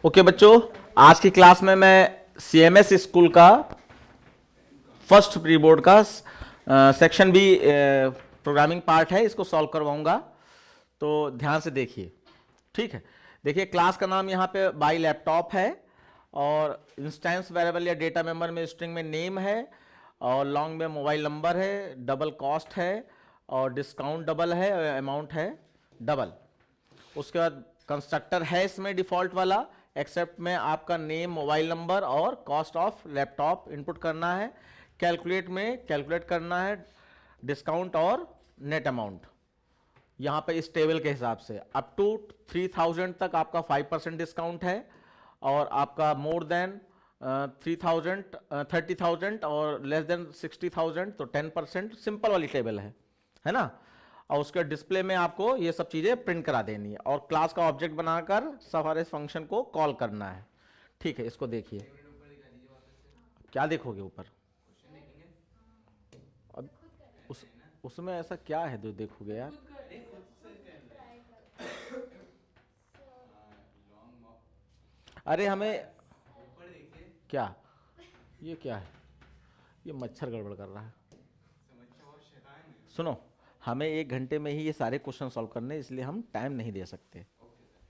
Okay बच्चों, आज की क्लास में मैं CMS स्कूल का फर्स्ट प्री बोर्ड का सेक्शन बी प्रोग्रामिंग पार्ट है, इसको सॉल्व करवाऊंगा। तो ध्यान से देखिए, ठीक है। देखिए, क्लास का नाम यहाँ पे बाई लैपटॉप है और इंस्टेंस वेरिएबल या डेटा मेंबर में स्ट्रिंग में नेम है और लॉन्ग में मोबाइल नंबर है, डबल कॉस्ट है और डिस्काउंट डबल है और अमाउंट है डबल। उसके बाद कंस्ट्रक्टर है इसमें डिफॉल्ट वाला, एक्सेप्ट में आपका नेम, मोबाइल नंबर और कॉस्ट ऑफ लैपटॉप इनपुट करना है। कैलकुलेट में कैलकुलेट करना है डिस्काउंट और नेट अमाउंट यहाँ पे इस टेबल के हिसाब से। अप टू 3000 तक आपका 5% डिस्काउंट है और आपका मोर देन 30,000 और लेस देन 60,000 तो 10%। सिंपल वाली टेबल है ना। और उसके डिस्प्ले में आपको ये सब चीजें प्रिंट करा देनी है और क्लास का ऑब्जेक्ट बनाकर सफारिश फंक्शन को कॉल करना है। ठीक है, इसको देखिए। क्या देखोगे ऊपर? अब उसमें ऐसा क्या है जो देखोगे यार? अरे हमें क्या, ये क्या है? ये मच्छर गड़बड़ कर रहा है। सुनो, हमें 1 घंटे में ही ये सारे क्वेश्चन सॉल्व करने, इसलिए हम टाइम नहीं दे सकते।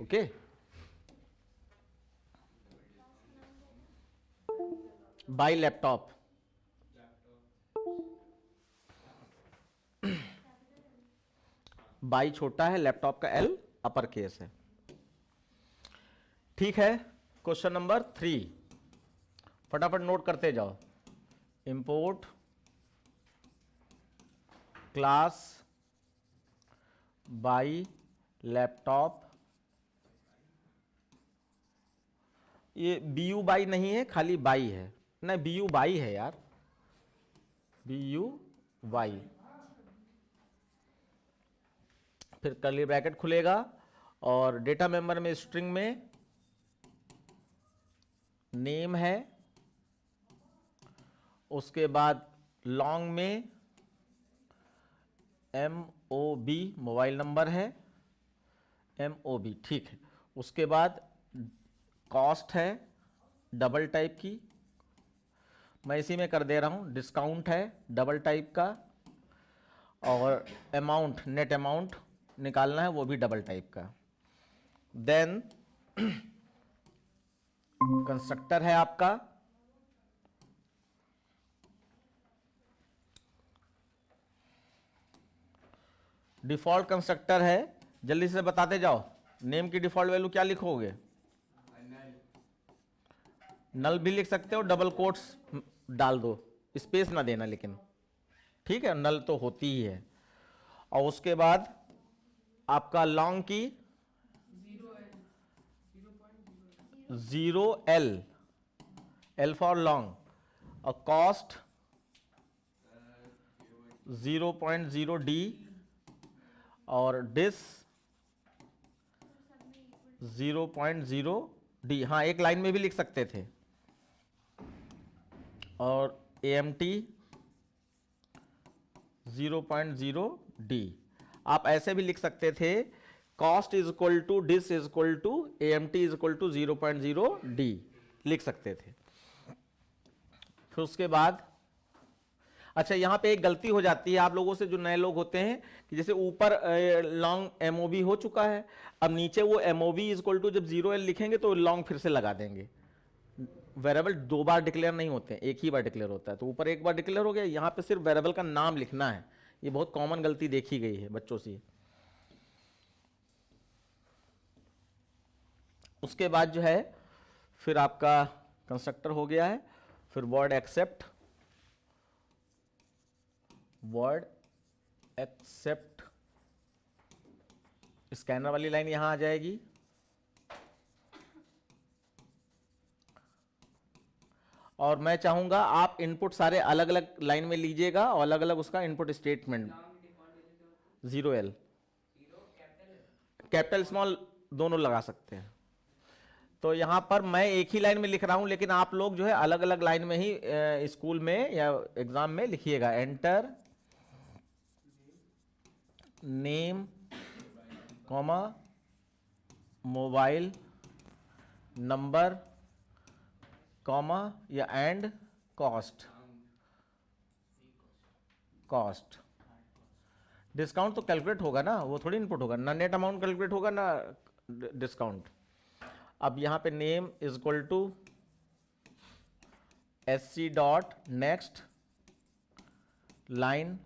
Okay, bye laptop. बाई छोटा है, लैपटॉप का L अपर केस है। ठीक है, क्वेश्चन नंबर 3 फटाफट नोट करते जाओ। Import class by laptop. ये BU बाई नहीं है, खाली बाई है। नहीं, BU बाई है यार, BU बाई। फिर कर्ली ब्रैकेट खुलेगा और डेटा मेंबर में स्ट्रिंग में नेम है, उसके बाद लॉन्ग में MOB मोबाइल नंबर है, MOB। ठीक है, उसके बाद कॉस्ट है डबल टाइप की, मैं इसी में कर दे रहा हूं। डिस्काउंट है डबल टाइप का और अमाउंट, नेट अमाउंट निकालना है, वो भी डबल टाइप का। देन कंस्ट्रक्टर है आपका, डिफॉल्ट कंस्ट्रक्टर है। जल्दी से बताते जाओ, नेम की डिफॉल्ट वैल्यू क्या लिखोगे? नल भी लिख सकते हो, डबल कोट्स डाल दो, स्पेस ना देना लेकिन। ठीक है, नल तो होती ही है। और उसके बाद आपका लॉन्ग की 0L, L फॉर लॉन्ग, और कॉस्ट 0.0D और डिस 0.0D। हाँ, एक लाइन में भी लिख सकते थे। और AMT 0.0D। आप ऐसे भी लिख सकते थे, cost is equal to dis is equal to AMT is equal to 0.0D लिख सकते थे। फिर उसके बाद अच्छा, यहां पे एक गलती हो जाती है आप लोगों से जो नए लोग होते हैं कि जैसे ऊपर लॉन्ग MOB हो चुका है, अब नीचे वो MOB इज इक्वल टू जब 0L लिखेंगे तो लॉन्ग फिर से लगा देंगे। वेरिएबल 2 बार डिक्लेयर नहीं होते हैं, एक ही बार डिक्लेयर होता है। तो ऊपर एक बार डिक्लेयर हो गया, यहाँ पे सिर्फ वेरिएबल का नाम लिखना है। ये बहुत कॉमन गलती देखी गई है बच्चों से। उसके बाद जो है फिर आपका कंस्ट्रक्टर हो गया है। फिर वर्ड एक्सेप्ट स्कैनर वाली लाइन यहां आ जाएगी। और मैं चाहूंगा आप इनपुट सारे अलग अलग लाइन में लीजिएगा और अलग अलग उसका input statement. 0L capital small दोनों लगा सकते हैं। तो यहां पर मैं एक ही लाइन में लिख रहा हूं, लेकिन आप लोग जो है अलग अलग लाइन में ही स्कूल में या एग्जाम में लिखिएगा। Enter name comma mobile number comma या एंड कॉस्ट। कॉस्ट डिस्काउंट तो कैलकुलेट होगा ना, वो थोड़ी इनपुट होगा ना, नेट अमाउंट कैलकुलेट होगा ना डिस्काउंट। अब यहां पे name is equal to SC dot next line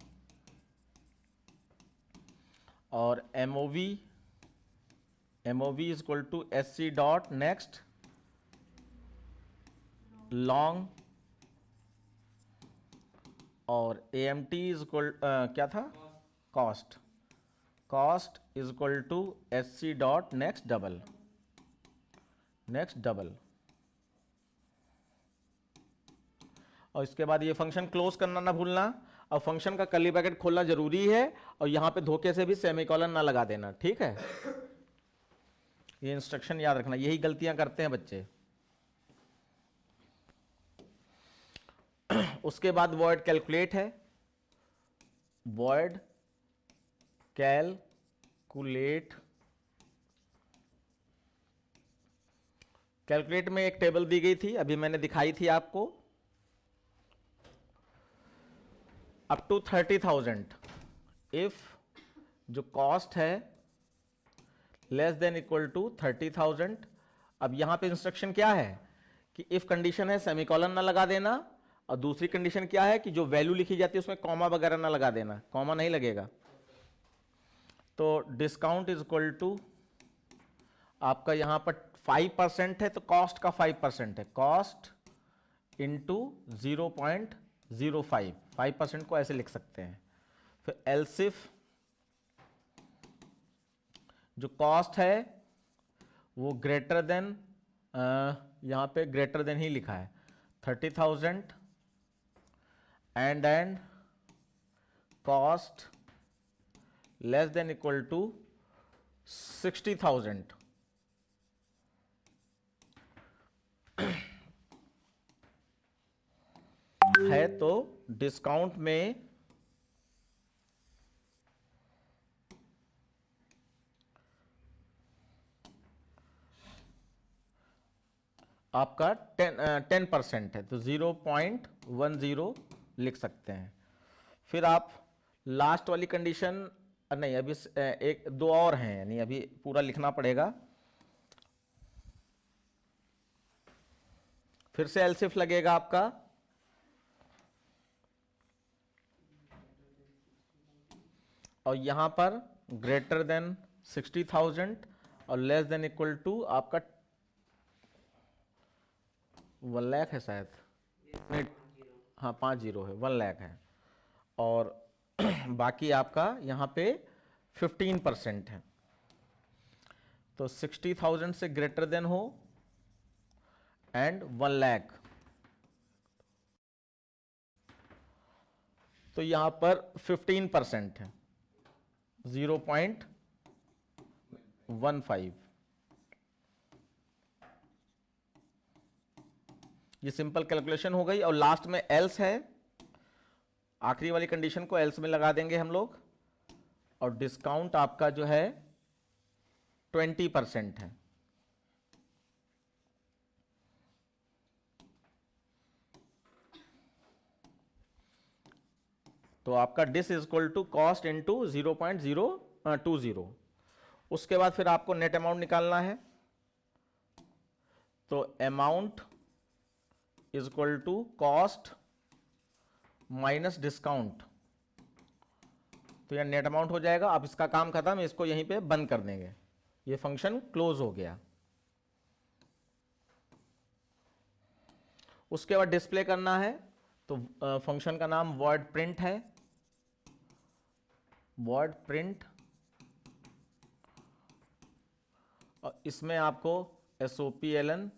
और MOV is equal to SC dot next long और AMT इज इक्वल क्या था, cost. Cost is equal to SC dot next double. और इसके बाद ये फंक्शन क्लोज करना ना भूलना, और फंक्शन का कर्ली ब्रैकेट खोलना जरूरी है, और यहां पे धोखे से भी सेमीकोलन ना लगा देना, ठीक है। ये इंस्ट्रक्शन याद रखना, यही गलतियां करते हैं बच्चे। उसके बाद वॉइड कैलकुलेट है, वॉइड कैलकुलेट। कैलकुलेट में एक टेबल दी गई थी, अभी मैंने दिखाई थी आपको, अप टू 30,000 इफ जो कॉस्ट है लेस देन इक्वल टू 30,000। अब यहां पे इंस्ट्रक्शन क्या है कि इफ कंडीशन है सेमीकोलन ना लगा देना, और दूसरी कंडीशन क्या है कि जो वैल्यू लिखी जाती है उसमें कॉमा वगैरह ना लगा देना, कॉमा नहीं लगेगा। तो डिस्काउंट इज इक्वल टू आपका यहां पर 5% है, तो कॉस्ट का 5% है, कॉस्ट इंटू 0.05, 5% को ऐसे लिख सकते हैं। फिर एल्सिफ जो कॉस्ट है वो ग्रेटर देन, यहां पे ग्रेटर देन ही लिखा है 30,000 and cost less than equal to 60,000 है, तो डिस्काउंट में आपका 10% है, तो 0.10 लिख सकते हैं। फिर आप लास्ट वाली कंडीशन, नहीं अभी एक दो और हैं, यानी अभी पूरा लिखना पड़ेगा। फिर से एल्सिफ लगेगा आपका, और यहां पर ग्रेटर देन 60,000 और लेस देन इक्वल टू आपका 1 लाख है शायद, नहीं हाँ 50 है, 1 लाख है, और बाकी आपका यहां पे 15% है। तो 60,000 से ग्रेटर देन हो एंड 1 लाख, तो यहां पर 15% है, 0.15। ये सिंपल कैलकुलेशन हो गई, और लास्ट में एल्स है, आखिरी वाली कंडीशन को एल्स में लगा देंगे हम लोग, और डिस्काउंट आपका जो है 20% है। तो आपका dis is equal to cost into 0.020। उसके बाद फिर आपको नेट अमाउंट निकालना है, तो amount is equal to cost minus discount, तो यह नेट अमाउंट हो जाएगा। अब इसका काम खत्म, इसको यहीं पे बंद कर देंगे, ये फंक्शन क्लोज हो गया। उसके बाद डिस्प्ले करना है, तो फंक्शन का नाम वर्ड प्रिंट है, वर्ड प्रिंट, और इसमें आपको SOPLN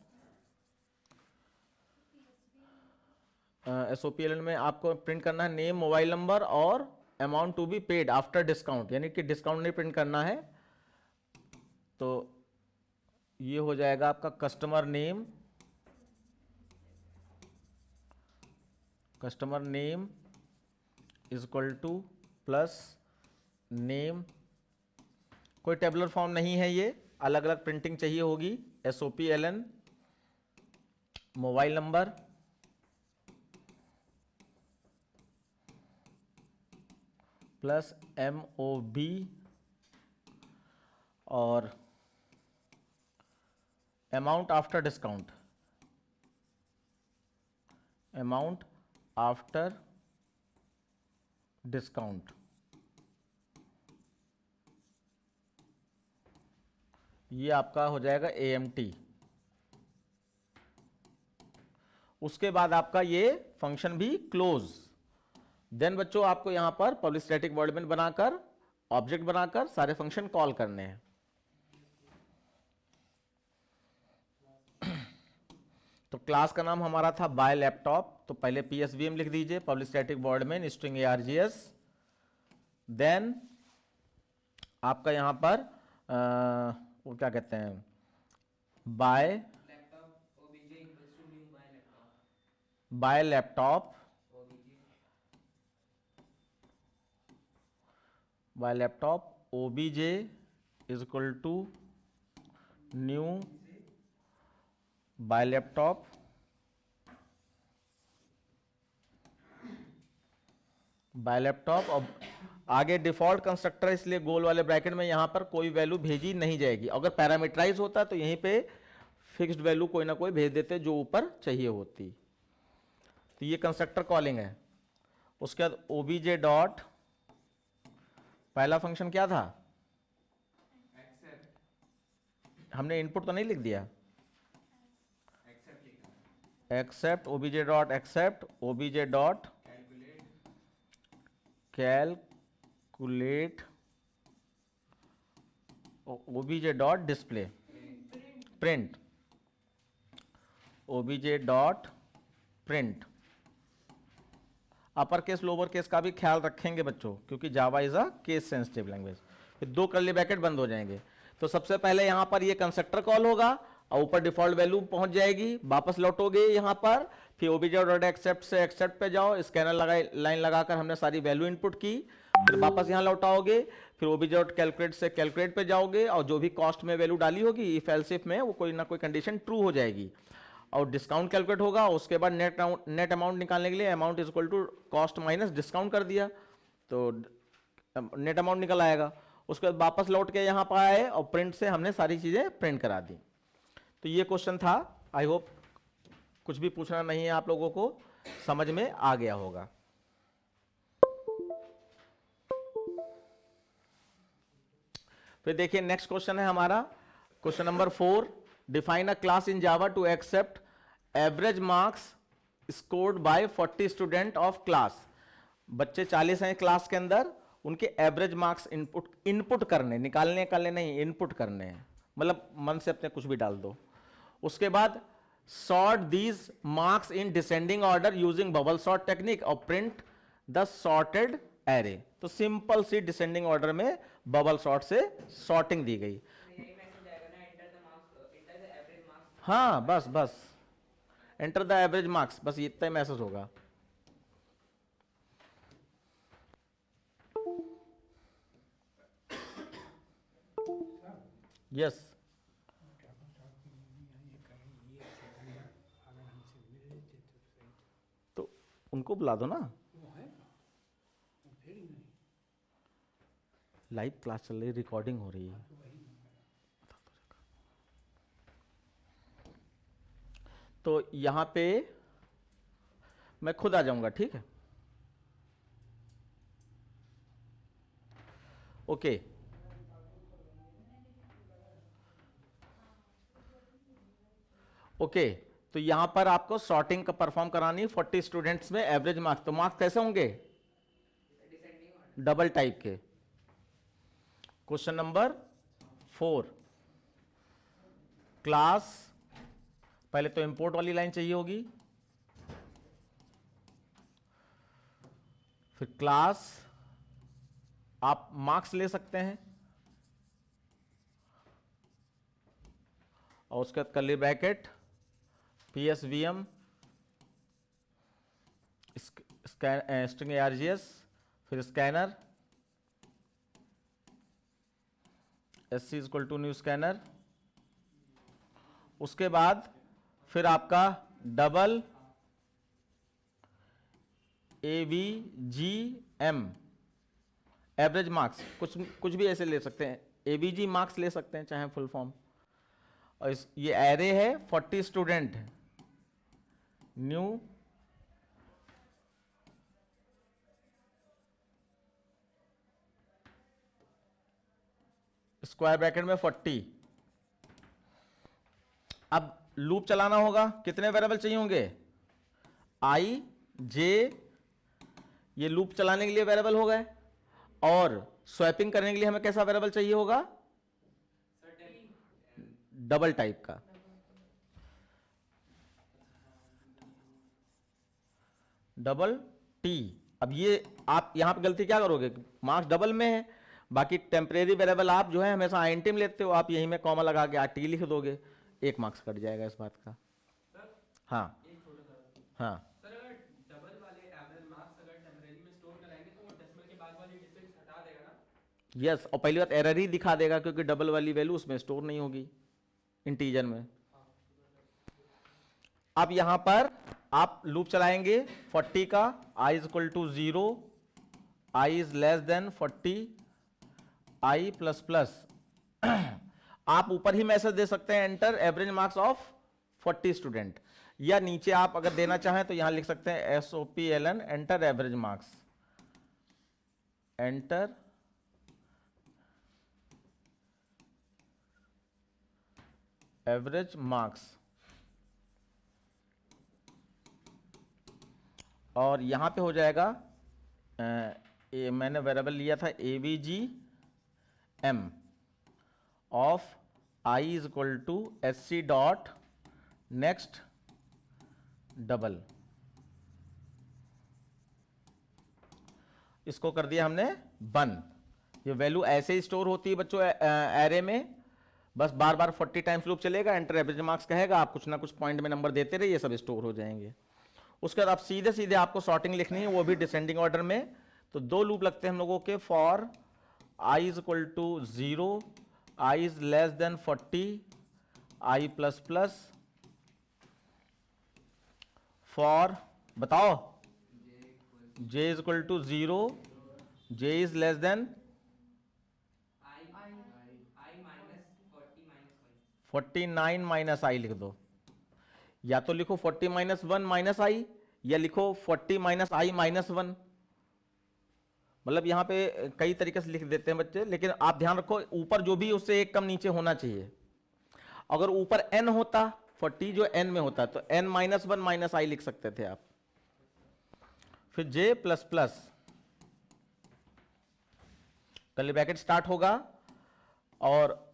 में आपको प्रिंट करना है नेम, मोबाइल नंबर और amount to be paid after discount, यानी कि डिस्काउंट नहीं प्रिंट करना है। तो ये हो जाएगा आपका customer name is equal to plus name, कोई टेबुलर फॉर्म नहीं है ये, अलग अलग प्रिंटिंग चाहिए होगी, SOPLN, mobile number, plus MOB और amount after discount, amount after discount, ये आपका हो जाएगा AMT। उसके बाद आपका ये फंक्शन भी क्लोज। देन बच्चों आपको यहां पर पब्लिक स्टैटिक वॉइड मेन बनाकर ऑब्जेक्ट बनाकर सारे फंक्शन कॉल करने हैं। तो क्लास का नाम हमारा था बाय लैपटॉप, तो पहले PSVM लिख दीजिए, public static void main string args। Then आपका यहां पर वो क्या कहते हैं, buy laptop, buy laptop OBJ is equal to new buy laptop, buy laptop. और आगे डिफॉल्ट कंस्ट्रक्टर, इसलिए गोल वाले ब्रैकेट में यहां पर कोई वैल्यू भेजी नहीं जाएगी। अगर पैरामीटराइज होता तो यहीं पे फिक्स्ड वैल्यू कोई ना कोई भेज देते जो ऊपर चाहिए होती। तो ये कंस्ट्रक्टर कॉलिंग है। उसके बाद OBJ डॉट, पहला फंक्शन क्या था, हमने इनपुट तो नहीं लिख दिया, accept OBJ dot accept OBJ dot calculate OBJ dot display print, OBJ dot print. Upper case lower case का भी ख्याल रखेंगे बच्चों, क्योंकि Java is a case sensitive language. फिर दो कर्ली ब्रैकेट बंद हो जाएंगे। तो सबसे पहले यहां पर ये कंस्ट्रक्टर कॉल होगा और ऊपर डिफॉल्ट वैल्यू पहुंच जाएगी, वापस लौटोगे यहां पर, फिर OBJ डॉट एक्सेप्ट से एक्सेप्ट पे जाओ, स्कैनर लाइन लगाकर हमने सारी वैल्यू इनपुट की, फिर वापस यहां लौटाओगे, फिर OBJ डॉट कैलकुलेट से कैलकुलेट पे जाओगे और जो भी कॉस्ट में वैल्यू डाली होगी इफ एल्स इफ में वो कोई ना कोई कंडीशन ट्रू हो जाएगी और डिस्काउंट कैलकुलेट होगा। उसके बाद नेट अमाउंट निकालने के लिए amount is equal to cost minus discount कर दिया तो नेट अमाउंट निकल आएगा। उसके बाद वापस लौट के यहां पर आए और प्रिंट से हमने सारी चीजें प्रिंट करा दी। तो ये क्वेश्चन था, आई होप कुछ भी पूछना नहीं है आप लोगों को, समझ में आ गया होगा। फिर देखिए नेक्स्ट क्वेश्चन है हमारा question number 4, define a class in Java to accept average marks scored by 40 student of class. बच्चे 40 हैं क्लास के अंदर, उनके एवरेज मार्क्स इनपुट करने, निकालने करने नहीं, इनपुट करने हैं, मतलब मन से अपने कुछ भी डाल दो। उसके बाद sort these marks in descending order using bubble sort technique और प्रिंट द सॉर्टेड एरे। तो सिंपल सी डिसेंडिंग ऑर्डर में बबल सॉर्ट से सॉर्टिंग दी गई। हाँ बस बस एंटर द एवरेज मार्क्स, बस इतना ही मैसेज होगा। यस तो उनको बुला दो ना, लाइव क्लास चल रही, रिकॉर्डिंग हो रही है। तो यहां पे मैं खुद आ जाऊंगा, ठीक है, ओके। ओके तो यहां पर आपको सॉर्टिंग का परफॉर्म करानी, 40 स्टूडेंट्स में एवरेज मार्क्स। तो मार्क्स कैसे होंगे, डबल टाइप के। क्वेश्चन नंबर 4, क्लास, पहले तो इंपोर्ट वाली लाइन चाहिए होगी, फिर क्लास आप मार्क्स ले सकते हैं और उसके बाद curly bracket PSVM string args, फिर scanner SC equal to new scanner. उसके बाद फिर आपका डबल AVGM एवरेज मार्क्स, कुछ भी ऐसे ले सकते हैं, AVG मार्क्स ले सकते हैं चाहे फुल फॉर्म। और ये एरे है 40 स्टूडेंट, न्यू स्क्वायर ब्रैकेट में 40। अब लूप चलाना होगा, कितने वेरिएबल चाहिए होंगे? I J, ये लूप चलाने के लिए वेरिएबल हो गए, और स्वैपिंग करने के लिए हमें कैसा वेरिएबल चाहिए होगा? डबल टाइप का। Double T। अब ये आप यहां पे गलती क्या करोगे, मार्क्स डबल में है, बाकी टेम्परेरी वेरिएबल आप जो है हमेशा आईएनटी में लेते हो, आप यहीं में कॉमा लगा के RT लिख दोगे, 1 मार्क्स कट जाएगा इस बात का। सर हाँ एक छोटा सा हाँ सर, अगर डबल वाले एवरेज मार्क्स अगर टेम्परेरी में स्टोर कराएंगे तो वो डेसिमल के बाद वाली डिफरेंस हटा देगा ना? यस, और पहली बात एरर ही दिखा देगा क्योंकि डबल वाली वैल्यू उसमें स्टोर नहीं होगी इंटीजर में। अब यहां पर आप लूप चलाएंगे 40 का, I equal to 0, I is less than 40, I plus plus. आप ऊपर ही मैसेज दे सकते हैं enter average marks of 40 student, या नीचे आप अगर देना चाहें तो यहां लिख सकते हैं SOPLN enter average marks, enter average marks. और यहां पे हो जाएगा मैंने वेरिएबल लिया था AVGM of I is equal to SC dot next double. इसको कर दिया हमने बंद। ये वैल्यू ऐसे ही स्टोर होती है बच्चों एरे में, बस बार बार 40 टाइम्स लूप चलेगा, एंटर एवरेज मार्क्स कहेगा, आप कुछ ना कुछ पॉइंट में नंबर देते रहिए, सब स्टोर हो जाएंगे। उसके बाद आप सीधे सीधे आपको सॉर्टिंग लिखनी है, वो भी डिसेंडिंग ऑर्डर में। तो 2 लूप लगते हैं हम लोगों के, for I is equal to 0, I is less than 40, I plus plus, for बताओ J is equal to 0, J is less than I minus 40 minus 49 minus I लिख दो, या तो लिखो 40 माइनस 1 माइनस I, या लिखो 40 माइनस I माइनस 1। मतलब यहां पे कई तरीके से लिख देते हैं बच्चे, लेकिन आप ध्यान रखो ऊपर जो भी उससे एक कम नीचे होना चाहिए। अगर ऊपर n होता, 40 जो n में होता, तो n माइनस 1 माइनस I लिख सकते थे आप। फिर J plus plus, curly bracket start होगा, और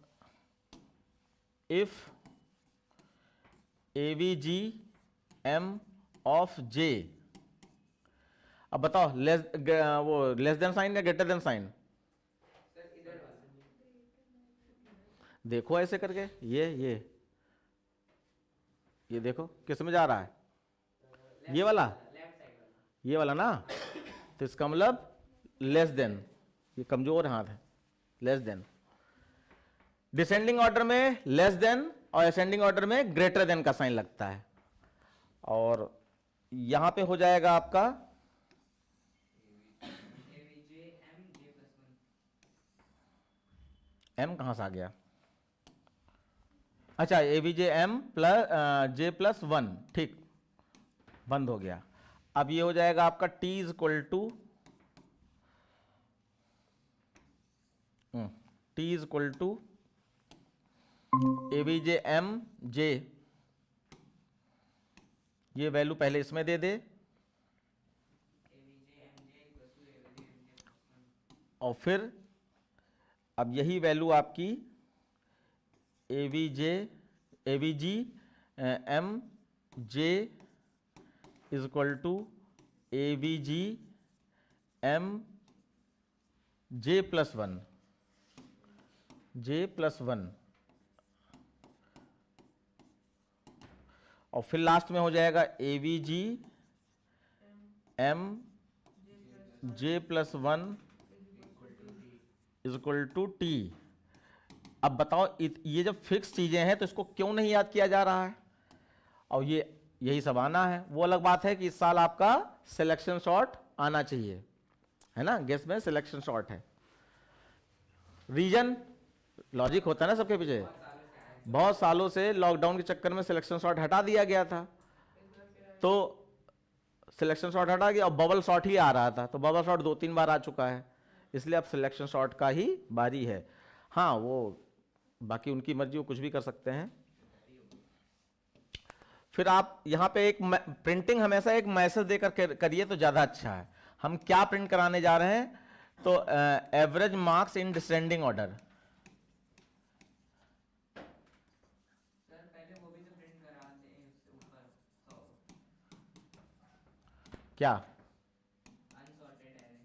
इफ AVGM ऑफ J। अब बताओ वो लेस देन साइन या ग्रेटर देन साइन? सर इधर वाला देखो ऐसे करके, ये देखो किस में जा रहा है, ये वाला, लेफ्ट साइड वाला। ये वाला ना, तो इसका मतलब लेस देन, ये कमजोर हाथ है, लेस देन। डिसेंडिंग ऑर्डर में लेस देन और असेंडिंग ऑर्डर में ग्रेटर देन का साइन लगता है। और यहां पे हो जाएगा आपका AVGM J+1। M कहां से आ गया, अच्छा AVGM प्लस J प्लस 1, ठीक, बंद हो गया। अब ये हो जाएगा आपका T is equal to T is equal to AVGM J, ये वैल्यू पहले इसमें दे दे, AVGM J = AVGM J+1। और फिर अब यही वैल्यू आपकी AVGM J is equal to AVGM J plus 1, J plus 1, और फिर लास्ट में हो जाएगा AVGM J plus 1 is equal to T। अब बताओ ये जब फिक्स चीजें हैं तो इसको क्यों नहीं याद किया जा रहा है? और ये यही सब आना है। वो अलग बात है कि इस साल आपका सिलेक्शन शॉट आना चाहिए, है ना, गेस में सिलेक्शन शॉट है। रीजन लॉजिक होता है ना सबके पीछे। बहुत सालों से लॉकडाउन के चक्कर में सिलेक्शन शॉट हटा दिया गया था, तो सिलेक्शन शॉट हटा गया और बबल शॉट ही आ रहा था, तो बबल शॉट 2-3 बार आ चुका है, इसलिए अब सिलेक्शन शॉट का ही बारी है। हाँ, वो बाकी उनकी मर्जी, वो कुछ भी कर सकते हैं। फिर आप यहां पे एक प्रिंटिंग हमेशा एक मैसेज देकर करिए तो ज्यादा अच्छा है। हम क्या प्रिंट कराने जा रहे हैं? तो average marks in descending order. Sir पहले वो भी तो प्रिंट कराते हैं उससे ऊपर 100 क्या अनसॉर्टेड एरे,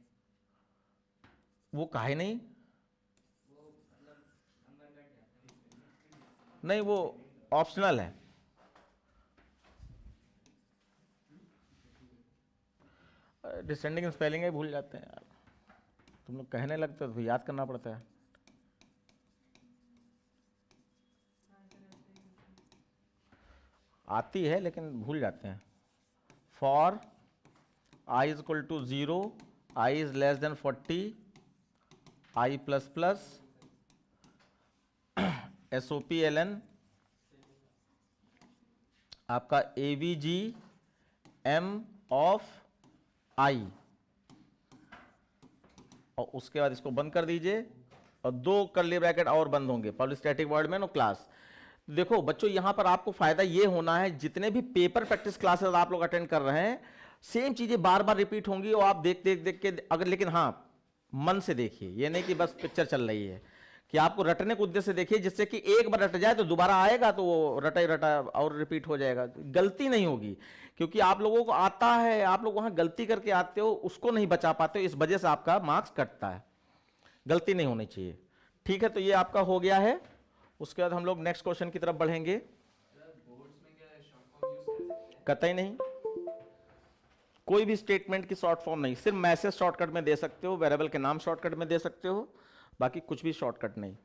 वो काहे नहीं? वो मतलब नंबर कट जाता है। नहीं, वो ऑप्शनल है। डिसेंडिंग स्पेलिंग ही भूल जाते हैं यार, तुम लोग कहने लगते हो तो याद करना पड़ता है। आती है लेकिन भूल जाते हैं। For I is equal to 0, I is less than 40, I plus plus SOPLN आपका AVG M ऑफ I, और उसके बाद इसको बंद कर दीजिए और 2 कर्ली ब्रैकेट और बंद होंगे, पब्लिक स्टैटिक वॉइड में नो क्लास। देखो बच्चों, यहां पर आपको फायदा ये होना है, जितने भी पेपर प्रैक्टिस क्लासेस आप लोग अटेंड कर रहे हैं, सेम चीजें बार बार रिपीट होंगी और आप देख देख देख के अगर, लेकिन हाँ मन से देखिए, ये नहीं कि बस पिक्चर चल रही है, कि आपको रटने के उद्देश्य से देखिए, जिससे कि एक बार रट जाए तो दोबारा आएगा तो वो रटा ही रटा और रिपीट हो जाएगा, गलती नहीं होगी। क्योंकि आप लोगों को आता है, आप लोग वहां गलती करके आते हो, उसको नहीं बचा पाते हो, इस वजह से आपका मार्क्स कटता है। गलती नहीं होनी चाहिए। ठीक है, तो ये आपका हो गया है। उसके बाद हम लोग नेक्स्ट क्वेश्चन की तरफ बढ़ेंगे। बोर्ड्स में क्या शॉर्ट फॉर्म यूज कर सकते हैं? कतई नहीं, कोई भी स्टेटमेंट की शॉर्ट फॉर्म नहीं, सिर्फ मैसेज शॉर्टकट में दे सकते हो, वेरिएबल के नाम शॉर्टकट में दे सकते हो, बाकी कुछ भी शॉर्टकट नहीं।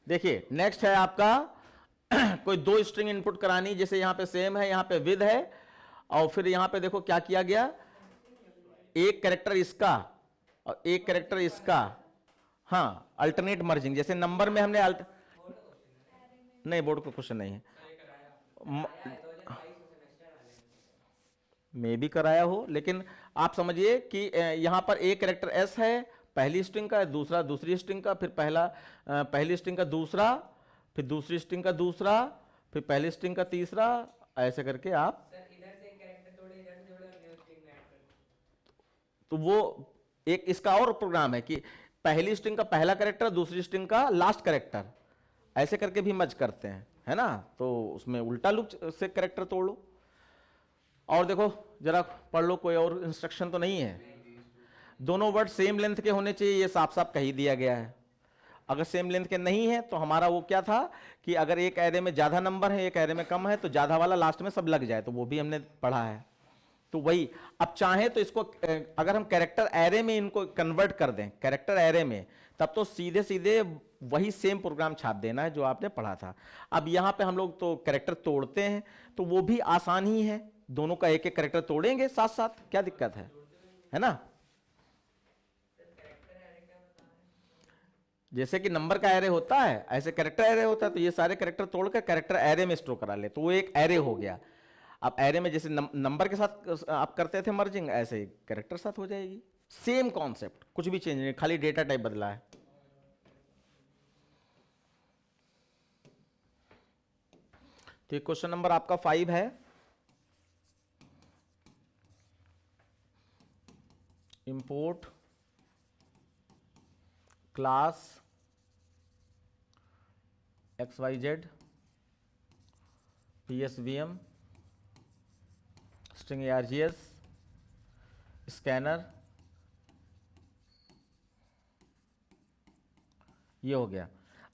देखिए नेक्स्ट है आपका कोई 2 स्ट्रिंग इनपुट करानी, जैसे यहां पे सेम है, यहां पे विद है, और फिर यहां पे देखो क्या किया गया, एक कैरेक्टर इसका और एक कैरेक्टर इसका, हाँ अल्टरनेट मर्जिंग, जैसे नंबर में हमने नहीं, बोर्ड को क्वेश्चन नहीं है, सर ये कराया आपने? कराया है 2022 सेमेस्टर वाले में। मे भी कराया हो, लेकिन आप समझिए कि यहां पर एक कैरेक्टर एस है, पहली स्ट्रिंग का, दूसरा दूसरी स्ट्रिंग का, फिर पहली स्ट्रिंग का दूसरा, फिर दूसरी स्ट्रिंग का दूसरा, फिर पहली स्ट्रिंग का तीसरा, ऐसे करके आप, सर इधर से एक कैरेक्टर तोड़े, इधर से जोड़े और न्यू स्ट्रिंग में ऐड कर दो। तो वो एक इसका और प्रोग्राम है कि पहली स्ट्रिंग का पहला कैरेक्टर, दूसरी स्ट्रिंग का लास्ट कैरेक्टर, ऐसे करके भी मर्ज करते हैं, है ना, तो उसमें उल्टा लूप से कैरेक्टर तोड़ लो। और देखो जरा पढ़ लो, कोई और इंस्ट्रक्शन तो नहीं है, दोनों वर्ड सेम लेंथ के होने चाहिए, ये साफ साफ कही दिया गया है। अगर सेम लेंथ के नहीं है तो हमारा वो क्या था कि अगर एक एरे में ज्यादा नंबर है, एक एरे में कम है, तो ज्यादा वाला लास्ट में सब लग जाए, तो वो भी हमने पढ़ा है। तो वही, अब चाहे तो इसको अगर हम कैरेक्टर एरे में इनको कन्वर्ट कर दें, कैरेक्टर एरे में, तब तो सीधे सीधे वही सेम प्रोग्राम छाप देना है जो आपने पढ़ा था। अब यहां पे हम लोग तो कैरेक्टर तोड़ते हैं, तो वो भी आसान ही है, दोनों का एक एक कैरेक्टर तोड़ेंगे साथ साथ, क्या दिक्कत है ना। जैसे कि नंबर का एरे होता है, ऐसे कैरेक्टर एरे होता है, तो ये सारे कैरेक्टर तोड़कर कैरेक्टर एरे में स्टोर करा ले, तो वो एक एरे हो गया। अब एरे में जैसे नंबर के साथ आप करते थे मर्जिंग, ऐसे ही कैरेक्टर साथ हो जाएगी, सेम कॉन्सेप्ट, कुछ भी चेंज नहीं, खाली डेटा टाइप बदला है। तो ये क्वेश्चन नंबर आपका 5 है। Import class XYZ PSVM string ARGS scanner, ये हो गया।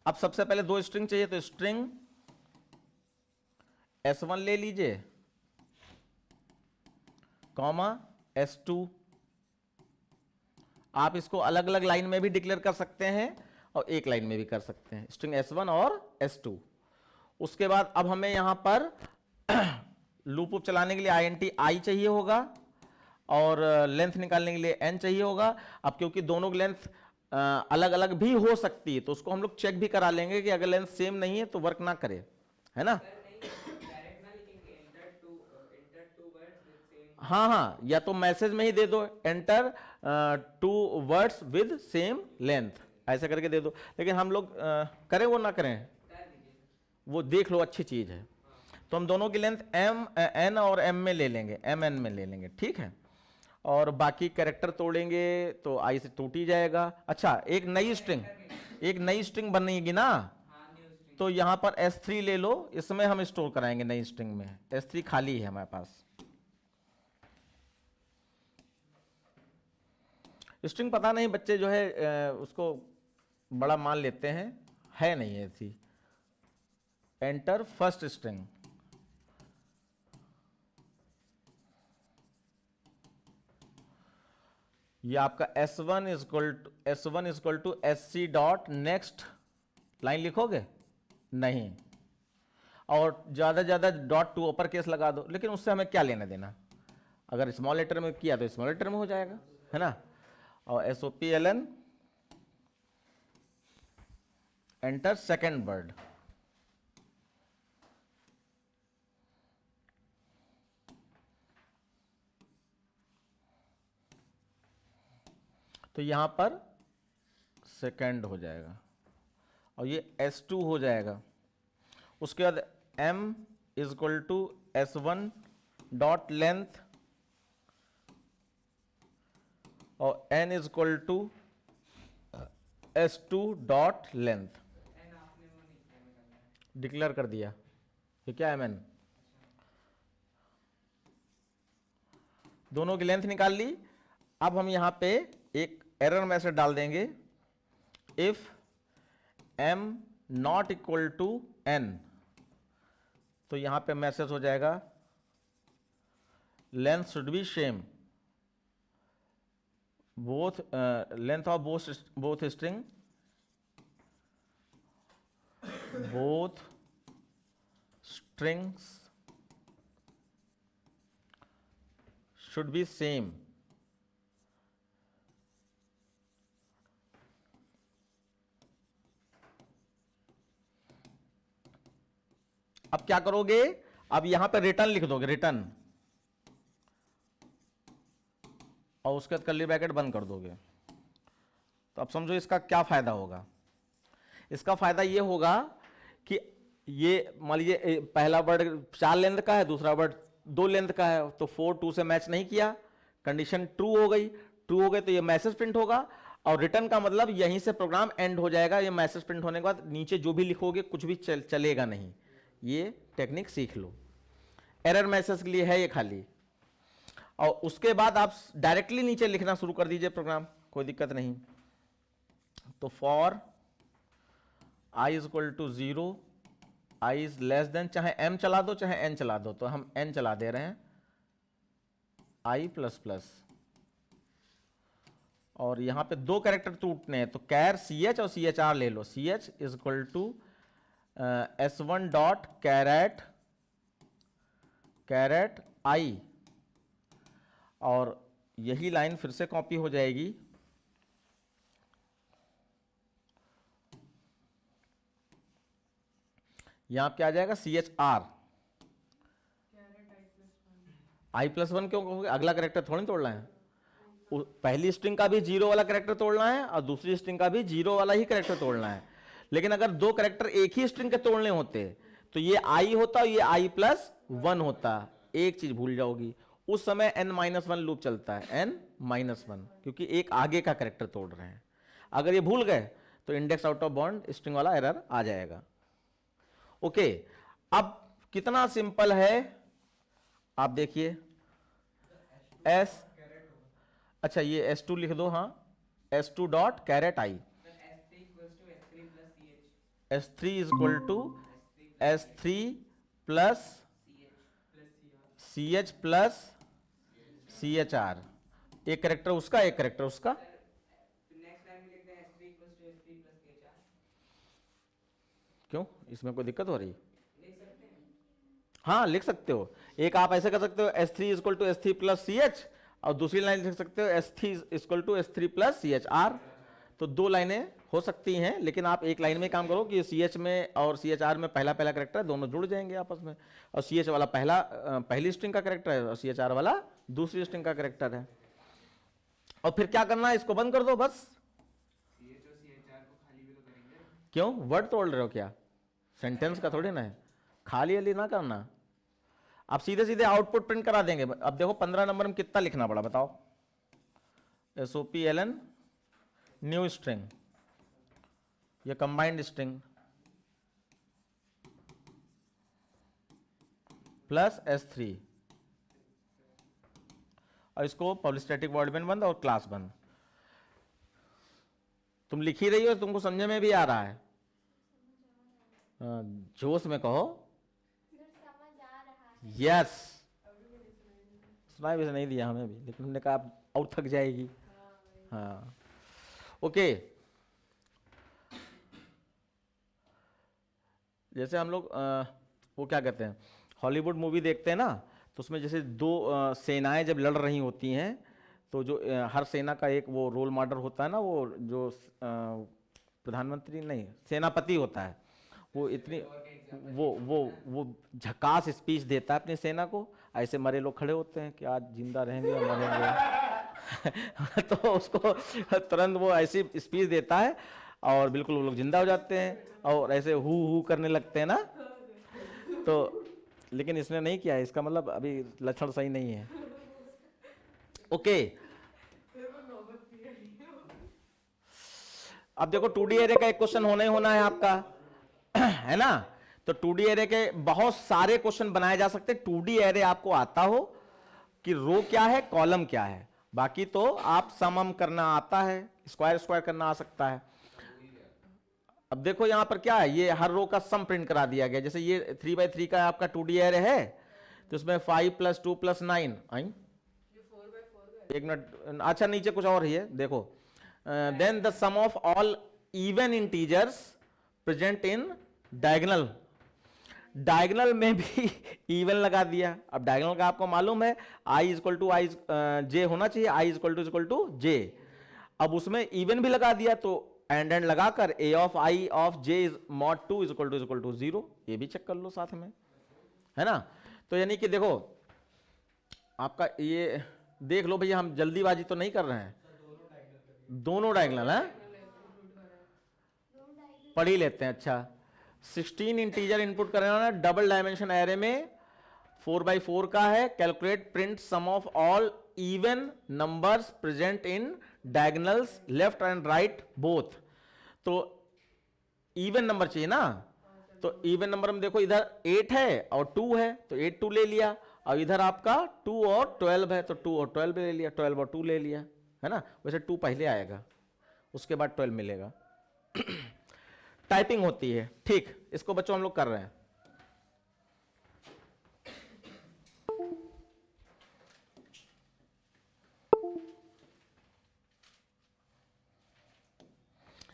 अब सबसे पहले 2 स्ट्रिंग चाहिए, तो स्ट्रिंग S1 ले लीजिए, कॉमा S2, आप इसको अलग अलग लाइन में भी डिक्लेयर कर सकते हैं और एक लाइन में भी कर सकते हैं, स्ट्रिंग S1 और S2। उसके बाद अब हमें यहां पर लूप उप चलाने के लिए INT I चाहिए होगा और लेंथ निकालने के लिए n चाहिए होगा। अब क्योंकि दोनों की लेंथ अलग अलग भी हो सकती है तो उसको हम लोग चेक भी करा लेंगे कि अगर लेंथ सेम नहीं है तो वर्क ना करे, है ना। हाँ हाँ, या तो मैसेज में ही दे दो enter 2 words with same length, ऐसा करके दे दो। लेकिन हम लोग करें वो ना करें वो देख लो, अच्छी चीज है। तो हम दोनों की लेंथ n और m में ले लेंगे, mn में ले लेंगे, ठीक है। और बाकी कैरेक्टर तोड़ेंगे तो i से टूट ही जाएगा। अच्छा, एक नई स्ट्रिंग बनेगी ना, तो यहां पर S3 ले लो, इसमें हम स्टोर कराएंगे नई स्ट्रिंग में। S3 खाली है हमारे पास। स्ट्रिंग पता नहीं बच्चे जो है उसको बड़ा मान लेते हैं, है नहीं ऐसी। एंटर फर्स्ट स्ट्रिंग, ये आपका S1 equal to SC dot next line लिखोगे नहीं, और ज्यादा ज्यादा डॉट टू अपर केस लगा दो, लेकिन उससे हमें क्या लेना देना। अगर स्मॉल लेटर में किया तो स्मॉल लेटर में हो जाएगा, है ना। और SOPLN एंटर सेकेंड वर्ड, तो यहां पर सेकेंड हो जाएगा और ये S2 हो जाएगा। उसके बाद M is equal to S1 dot length और N is equal to S2 dot length. Declare कर दिया, ये क्या है, MN। दोनों की लेंथ निकाल ली। अब हम यहां पे एक एरर मैसेज डाल देंगे, if m not equal to n, तो यहां पे मैसेज हो जाएगा length should be same, both length of both string, both strings should be same. अब क्या करोगे, अब यहां पर रिटर्न लिख दोगे, रिटर्न, और उसके बाद कर्ली ब्रैकेट बंद कर दोगे। तो अब समझो इसका क्या फायदा होगा। इसका फायदा ये होगा कि ये मान लीजिए पहला वर्ड 4 लेंथ का है, दूसरा वर्ड 2 लेंथ का है, तो 4 2 से मैच नहीं किया, कंडीशन ट्रू हो गई। ट्रू हो गई तो ये मैसेज प्रिंट होगा, और रिटर्न का मतलब यहीं से प्रोग्राम एंड हो जाएगा। ये मैसेज प्रिंट होने के बाद नीचे जो भी लिखोगे कुछ भी चलेगा नहीं। ये टेक्निक सीख लो, एरर मैसेज के लिए है ये खाली। और उसके बाद आप डायरेक्टली नीचे लिखना शुरू कर दीजिए प्रोग्राम, कोई दिक्कत नहीं। तो for i is equal to 0, i is less than, चाहे m चला दो चाहे n चला दो, तो हम n चला दे रहे हैं, i प्लस प्लस। और यहां पे 2 कैरेक्टर टूटने हैं, तो कैर ch और chr ले लो। ch is equal to S1 dot caret i, और यही लाइन फिर से कॉपी हो जाएगी। यहां क्या आ जाएगा, CHR i+1। क्यों कहोगे, अगला कैरेक्टर थोड़ी तोड़ना है, पहली स्ट्रिंग का भी 0 वाला कैरेक्टर तोड़ना है और दूसरी स्ट्रिंग का भी 0 वाला ही कैरेक्टर तोड़ना है। लेकिन अगर 2 कैरेक्टर एक ही स्ट्रिंग के तोड़ने होते तो ये i होता और ये i+1 होता। एक चीज भूल जाओगी, उस समय n-1 लूप चलता है, n-1, क्योंकि एक आगे का कैरेक्टर तोड़ रहे हैं। अगर ये भूल गए तो index out of bound string वाला एरर आ जाएगा। ओके, अब कितना सिंपल है आप देखिए। S, अच्छा ये S2 लिख दो, हाँ, S2 dot caret i, S3 is equal to S3 plus CH plus CHR, एक कैरेक्टर उसका एक कैरेक्टर उसका। क्यों, इसमें कोई दिक्कत हो रही है? हाँ लिख सकते हो। एक आप ऐसे कर सकते हो S3 three equal to S3 plus CH, और दूसरी लाइन लिख सकते हो S3 equal to S3 plus CHR। तो दो लाइनें हो सकती हैं, लेकिन आप एक लाइन में काम करो कि CH में और CHR में पहला पहला करेक्टर है, दोनों जुड़ जाएंगे आपस में, और CH वाला पहली स्ट्रिंग का करेक्टर है और CHR वाला दूसरी स्ट्रिंग का करेक्टर है। और फिर क्या करना है, इसको बंद कर दो बस। क्यों, वर्ड तोड़ रहे हो क्या? सेंटेंस का थोड़ी ना है, खाली वाली ना करना। आप सीधे सीधे आउटपुट प्रिंट करा देंगे। अब देखो 15 नंबर में कितना लिखना पड़ा बताओ। SOPLN न्यू स्ट्रिंग, ये कंबाइंड स्ट्रिंग प्लस S3, और इसको पब्लिक स्टैटिक वॉइड मेन बंद और क्लास बंद। तुम लिख ही रही हो, तुमको समझ में भी आ रहा है? जोश में कहो। यस, सुनाई भी नहीं दिया हमें भी, लेकिन हमने कहा और थक जाएगी। हाँ ओके। जैसे हम लोग वो क्या कहते हैं, हॉलीवुड मूवी देखते हैं ना, तो उसमें जैसे दो सेनाएं जब लड़ रही होती हैं, तो जो हर सेना का एक वो रोल मॉडल होता है ना, वो जो प्रधानमंत्री नहीं सेनापति होता है, वो इतनी वो झकास स्पीच देता है अपनी सेना को। ऐसे मरे लोग खड़े होते हैं कि आज जिंदा रहेंगे या मरेंगे। तो उसको तुरंत वो ऐसी स्पीच देता है और बिल्कुल वो लोग जिंदा हो जाते हैं और ऐसे हु करने लगते हैं ना। तो लेकिन इसने नहीं किया है, इसका मतलब अभी लक्षण सही नहीं है। ओके अब देखो 2D एरे का एक क्वेश्चन होना ही होना है आपका, है ना। तो 2D एरे के बहुत सारे क्वेश्चन बनाए जा सकते हैं। 2D एरे आपको आता हो कि रो क्या है कॉलम क्या है, बाकी तो आप सम करना आता है, स्क्वायर स्क्वायर करना आ सकता है। अब देखो यहां पर क्या है, ये हर रो का सम प्रिंट करा दिया गया। जैसे ये 3x3 का आपका 2D एरे है, तो इसमें 5 + 2 + 9 आई। एक मिनट, अच्छा नीचे कुछ और ही है देखो। Then the sum of all even integers present in diagonal. Diagonal में भी इवन लगा दिया। अब डायगोनल का आपको मालूम है I = I J होना चाहिए, I = J। अब उसमें इवन भी लगा दिया, तो एंड लगाकर A of I of J mod 2 = 0, ये भी चेक कर लो साथ में, है ना। तो यानी कि देखो आपका ये देख लो भैया, हम जल्दीबाजी तो नहीं कर रहे हैं, दोनों डायगोनल है, पढ़ ही लेते हैं। अच्छा 16 इंटीजर इनपुट करना है डबल डायमेंशन एरे में, 4x4 का है। Calculate print sum of all even numbers present in diagonals left and right both. तो इवन नंबर चाहिए ना, तो इवन नंबर में देखो इधर 8 है और 2 है, तो 8 2 ले लिया, और इधर आपका 2 और 12 है, तो 2 और 12 ले लिया, 12 और 2 ले लिया, है ना। वैसे 2 पहले आएगा, उसके बाद 12 मिलेगा। टाइपिंग होती है, ठीक। इसको बच्चों हम लोग कर रहे हैं।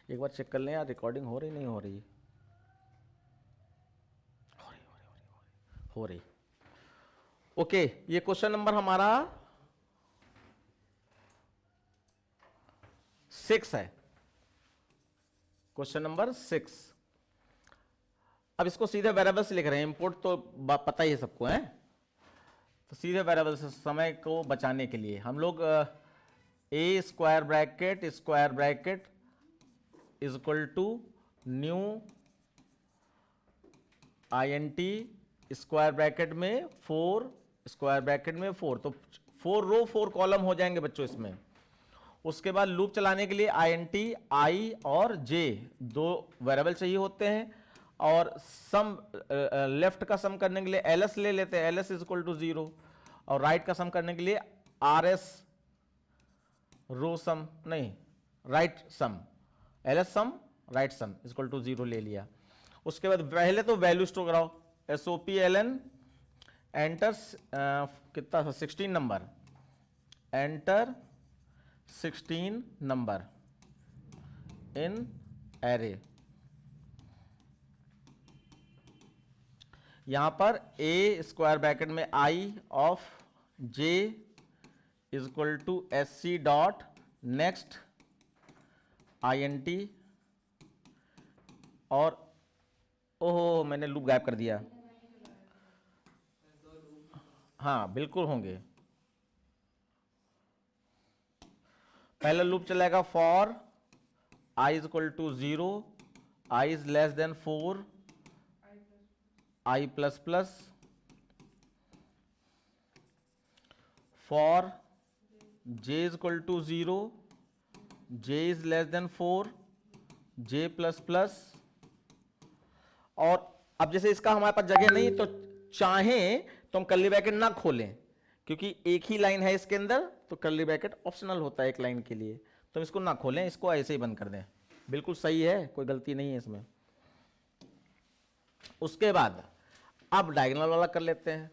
एक बार चेक कर लें यार, रिकॉर्डिंग हो रही नहीं हो रही? हो रही। ओके ये क्वेश्चन नंबर हमारा 6 है, क्वेश्चन नंबर 6। अब इसको सीधे वेरिएबल से लिख रहे हैं, इंपोर्ट तो पता ही है सबको है, तो सीधे वेरिएबल से समय को बचाने के लिए हम लोग A square bracket = new INT square bracket में 4 स्क्वायर ब्रैकेट में 4, तो 4 रो 4 कॉलम हो जाएंगे बच्चों इसमें। उसके बाद लूप चलाने के लिए INT I और J दो वेरिएबल चाहिए होते हैं, और सम लेफ्ट का सम करने के लिए LS ले लेते हैं, LS = 0, और राइट का सम करने के लिए RS रो सम नहीं right sum, LS sum right sum = 0 ले लिया। उसके बाद पहले तो वैल्यू स्टोर कराओ, SOPLN एंटर कितना था 16 नंबर, एंटर 16 नंबर इन एरे। यहां पर ए स्क्वायर ब्रैकेट में I of J is equal to S C dot next I N T, और ओहो मैंने लूप गायब कर दिया। हाँ बिल्कुल होंगे। पहला लूप चलेगा for I is equal to 0, I is less than 4, I plus plus, for J is equal to 0, J is less than 4, J plus plus. और अब जैसे इसका हमारे पास जगह नहीं तो चाहें तो हम कर्ली ब्रैकेट ना खोलें, क्योंकि एक ही लाइन है इसके अंदर, तो कर्ली ब्रैकेट ऑप्शनल होता है एक लाइन के लिए, तो हम इसको ना खोलें, इसको ऐसे ही बंद कर दें। बिल्कुल सही है, कोई गलती नहीं है इसमें। उसके बाद अब डायगोनल वाला कर लेते हैं।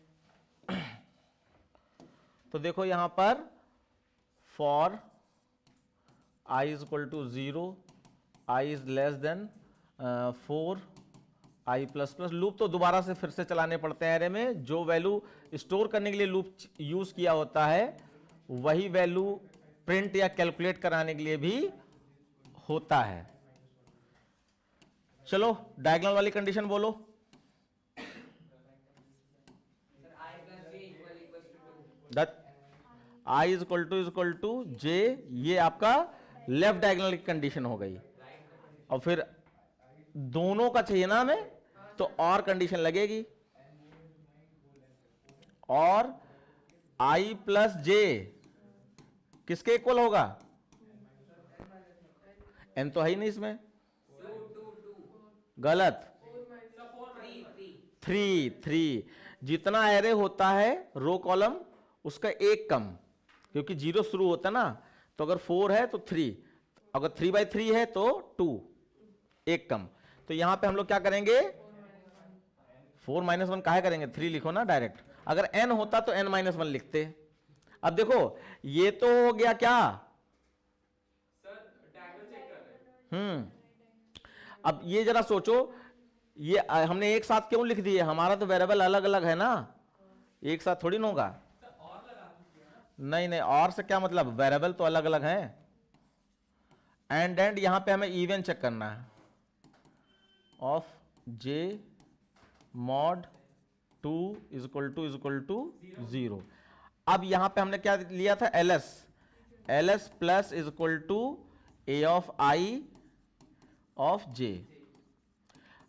तो देखो यहां पर for I is equal to 0, I is less than 4, I plus plus. Loop तो दोबारा से फिर से चलाने पड़ते हैं एरे में। जो वैल्यू स्टोर करने के लिए लूप यूज किया होता है वही वैल्यू प्रिंट या कैलकुलेट कराने के लिए भी होता है। चलो डायगोनल वाली कंडीशन बोलो। आई इज इक्वल टू जे, ये आपका लेफ्ट डायगोनल की कंडीशन हो गई। और फिर दोनों का चाहिए ना हमें, तो और कंडीशन लगेगी, और आई प्लस जे किसके इक्वल होगा? एन तो है ही नहीं इसमें, गलत। 3 जितना एरे होता है रो कॉलम उसका एक कम, क्योंकि 0 शुरू होता ना, तो अगर 4 है तो 3, अगर 3/3 है तो 2, एक कम। तो यहां पे हम लोग क्या करेंगे? 4 - 1 काहे करेंगे, 3 लिखो ना डायरेक्ट। अगर n होता तो n - 1 लिखते। अब देखो ये तो हो गया क्या, सर डायगोनल चेक कर रहे हैं। अब ये जरा सोचो, ये हमने एक साथ क्यों लिख दिए? हमारा तो वेरिएबल अलग अलग है ना, एक साथ थोड़ी ना होगा। और लगा दीजिए ना। नहीं नहीं, और से क्या मतलब, वेरिएबल तो अलग अलग हैं। एंड यहां पे हमें इवन चेक करना है, of J mod 2 is equal to 0। अब यहां पे हमने क्या लिया था, LS plus is equal to A of I of J.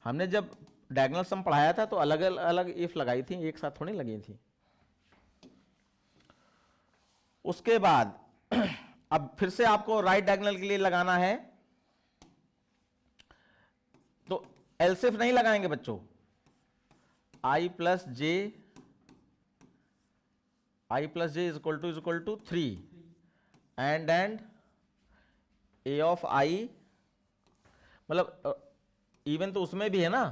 हमने जब डायगोनल सम पढ़ाया था तो अलग अलग इफ लगाई थी, एक साथ थोड़ी लगी थी। उसके बाद अब फिर से आपको राइट डायगोनल के लिए लगाना है, तो एलसीएफ नहीं लगाएंगे बच्चों। I plus J is equal to 3 and A of I, मतलब इवन तो उसमें भी है ना,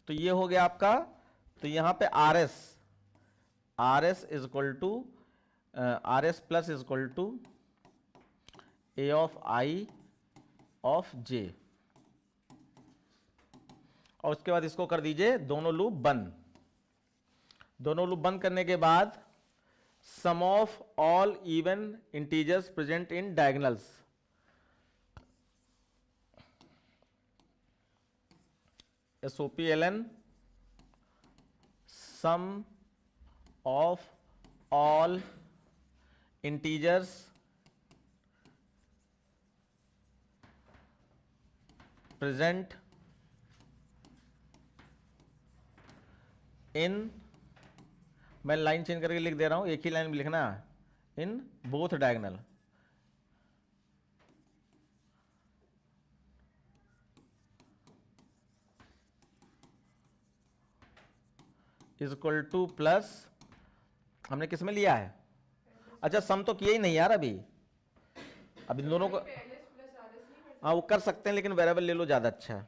तो ये हो गया आपका। तो यहां पे R S is equal to R S plus is equal to A of I of J, और उसके बाद इसको कर दीजिए दोनों लूप बंद। दोनों लूप बंद करने के बाद sum of all even integers present in diagonals, SOPLN sum of all integers present in, मैं लाइन चेंज करके लिख दे रहा हूं, एक ही लाइन में लिखना, in both diagonal is equal to plus, हमने किस में लिया है? अच्छा सम तो किया ही नहीं यार अभी इन दोनों को। हाँ वो कर सकते हैं, लेकिन वेरिएबल ले लो ज्यादा अच्छा है।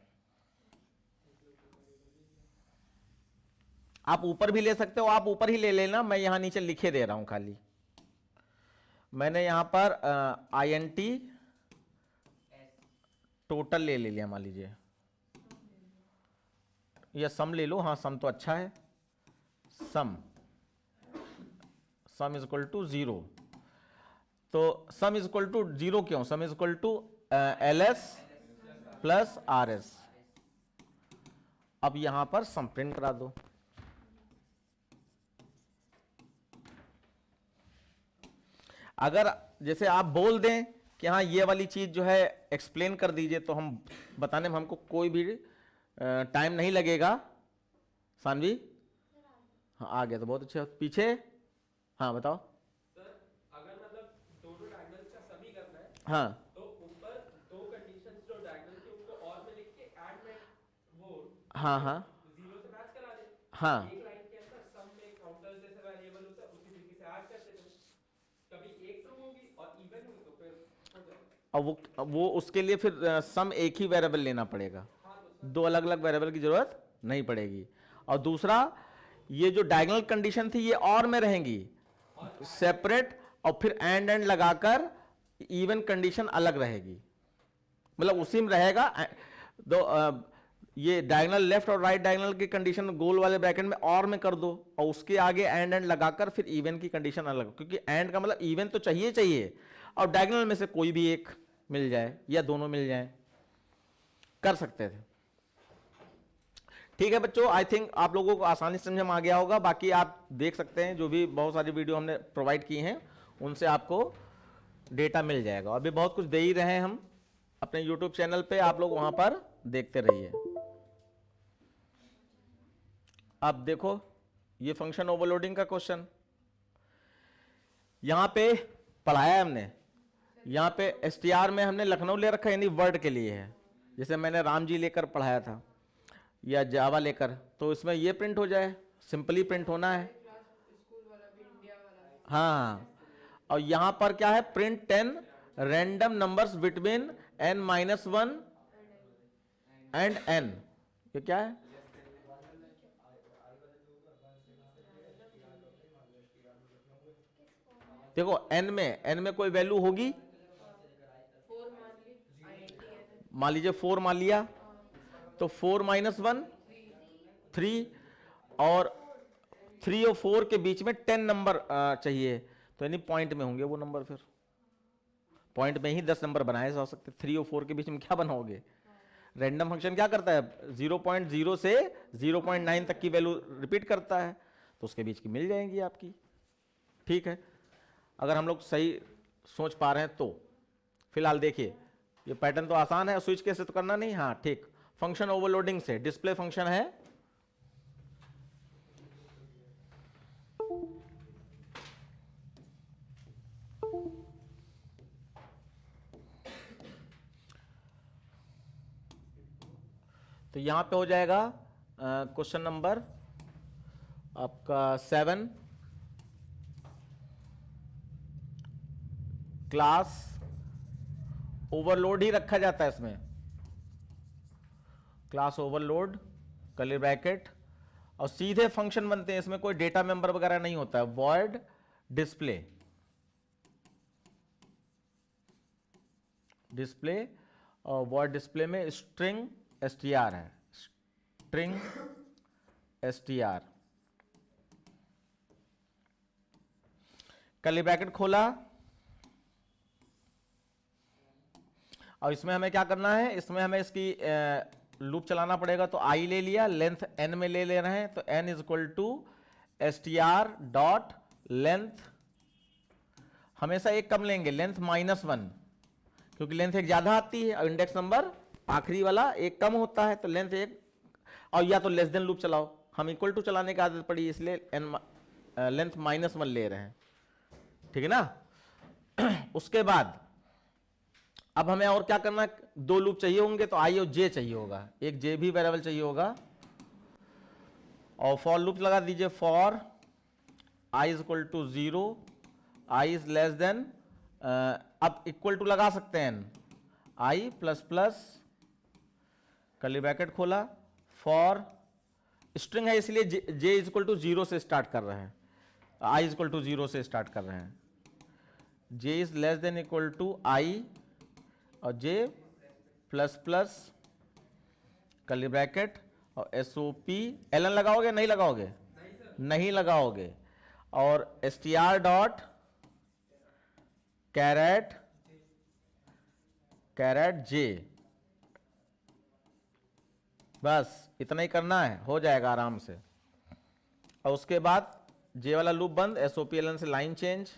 आप ऊपर भी ले सकते हो, आप ऊपर ही ले लेना, मैं यहां नीचे लिखे दे रहा हूं खाली। मैंने यहां पर INT टोटल ले लिया मान लीजिए, या सम ले लो, हाँ सम तो अच्छा है, सम इज इक्वल टू 0। तो सम इज इक्वल टू 0 क्यों? Sum is equal to LS plus RS। अब यहां पर सम प्रिंट करा दो। अगर जैसे आप बोल दें कि हाँ ये वाली चीज जो है एक्सप्लेन कर दीजिए, तो हम बताने में हमको कोई भी टाइम नहीं लगेगा। सानवी, हाँ आ गया तो बहुत अच्छा। पीछे, हाँ बताओ। सर अगर मतलब दोनों डायगोनल्स का सभी करना है, हाँ तो ऊपर दो कंडीशंस जो डायगोनल के उनको और में लिख के एंड में वो हाँ हाँ जीरो से मैच करा दे। हाँ एक लाइन के अंदर सम में काउंटर्स जैसे वेरिएबल होता है, उसी तरीके से ऐड करते थे। कभी एक ट्रू होगी और इवन हुई तो फिर हो जाएगा। अब वो उसके लिए फिर सम एक ही वेरिएबल लेना पड़ेगा, हाँ तो सर दो अलग अलग वेरिएबल की जरूरत नहीं पड़ेगी। और दूसरा, ये जो डायगोनल कंडीशन थी ये और में रहेंगी सेपरेट, और फिर एंड लगाकर इवन कंडीशन अलग रहेगी, मतलब उसी में रहेगा। दो ये डायगोनल लेफ्ट और राइट डायगोनल की कंडीशन गोल वाले ब्रैकेट में और में कर दो, और उसके आगे एंड लगाकर फिर इवन की कंडीशन अलग, क्योंकि एंड का मतलब इवन तो चाहिए चाहिए, और डायगोनल में से कोई भी एक मिल जाए या दोनों मिल जाए, कर सकते थे। ठीक है बच्चों, आई थिंक आप लोगों को आसानी से समझ में आ गया होगा। बाकी आप देख सकते हैं जो भी बहुत सारी वीडियो हमने प्रोवाइड की हैं उनसे आपको डेटा मिल जाएगा। अभी बहुत कुछ दे ही रहे हैं हम अपने यूट्यूब चैनल पे, आप लोग वहां पर देखते रहिए। अब देखो ये फंक्शन ओवरलोडिंग का क्वेश्चन यहां पे पढ़ाया है हमने। यहां पे STR में हमने लखनऊ ले रखा है, यानी वर्ड के लिए है, जैसे मैंने राम जी लेकर पढ़ाया था या जावा लेकर, तो इसमें ये प्रिंट हो जाए, सिंपली प्रिंट होना है। हाँ, और यहां पर क्या है, print 10 random numbers between n-1 and n। ये क्या है? देखो n में कोई वैल्यू होगी, मान लीजिए 4 मान लिया, तो 4 - 1 3, और 3 और 4 के बीच में 10 नंबर चाहिए, तो यानी पॉइंट में होंगे वो नंबर। फिर पॉइंट में ही 10 नंबर बनाए जा सकते। 3 और 4 के बीच में क्या बनाओगे? रैंडम फंक्शन क्या करता है, 0.0 से 0.9 तक की वैल्यू रिपीट करता है, तो उसके बीच की मिल जाएंगी आपकी। ठीक है, अगर हम लोग सही सोच पा रहे हैं तो। फिलहाल देखिए ये पैटर्न तो आसान है, स्विच कैसे तो करना नहीं। हाँ ठीक, फंक्शन ओवरलोडिंग से डिस्प्ले फंक्शन है, तो यहां पे हो जाएगा क्वेश्चन नंबर आपका 7, क्लास ओवरलोड ही रखा जाता है इसमें, क्लास ओवरलोड कर्ली ब्रैकेट, और सीधे फंक्शन बनते हैं, इसमें कोई डेटा मेंबर वगैरह नहीं होता है। वॉइड डिस्प्ले, और वॉइड डिस्प्ले में स्ट्रिंग str है, स्ट्रिंग str, कर्ली ब्रैकेट खोला, और इसमें हमें क्या करना है, इसमें हमें इसकी लूप चलाना पड़ेगा। तो i ले लिया, लेंथ n में ले रहे हैं, तो n is equal to str dot length, हमेशा एक कम लेंगे, लेंथ -1, क्योंकि लेंथ एक ज्यादा आती है और इंडेक्स नंबर आखिरी वाला एक कम होता है, तो लेंथ एक, और या तो लेस देन लूप चलाओ। हम इक्वल टू चलाने की आदत पड़ी, इसलिए लेंथ -1 ले रहे हैं। ठीक है ना। उसके बाद अब हमें और क्या करना है, दो लूप चाहिए होंगे, तो आई और जे चाहिए होगा, एक जे भी वेरिएबल चाहिए होगा, और फॉर लूप लगा दीजिए, for I is equal to 0, I is less than, अब इक्वल टू लगा सकते हैं, I plus plus curly bracket खोला, फॉर स्ट्रिंग है इसलिए जे इज इक्वल टू 0 से स्टार्ट कर रहे हैं, आई इज इक्वल टू 0 से स्टार्ट कर रहे हैं, J is less than equal to I, और J plus plus curly bracket और SOP ln लगाओगे नहीं लगाओगे? नहीं लगाओगे। और str डॉट कैरेट j, बस इतना ही करना है, हो जाएगा आराम से। और उसके बाद जे वाला लूप बंद, SOP ln से लाइन चेंज,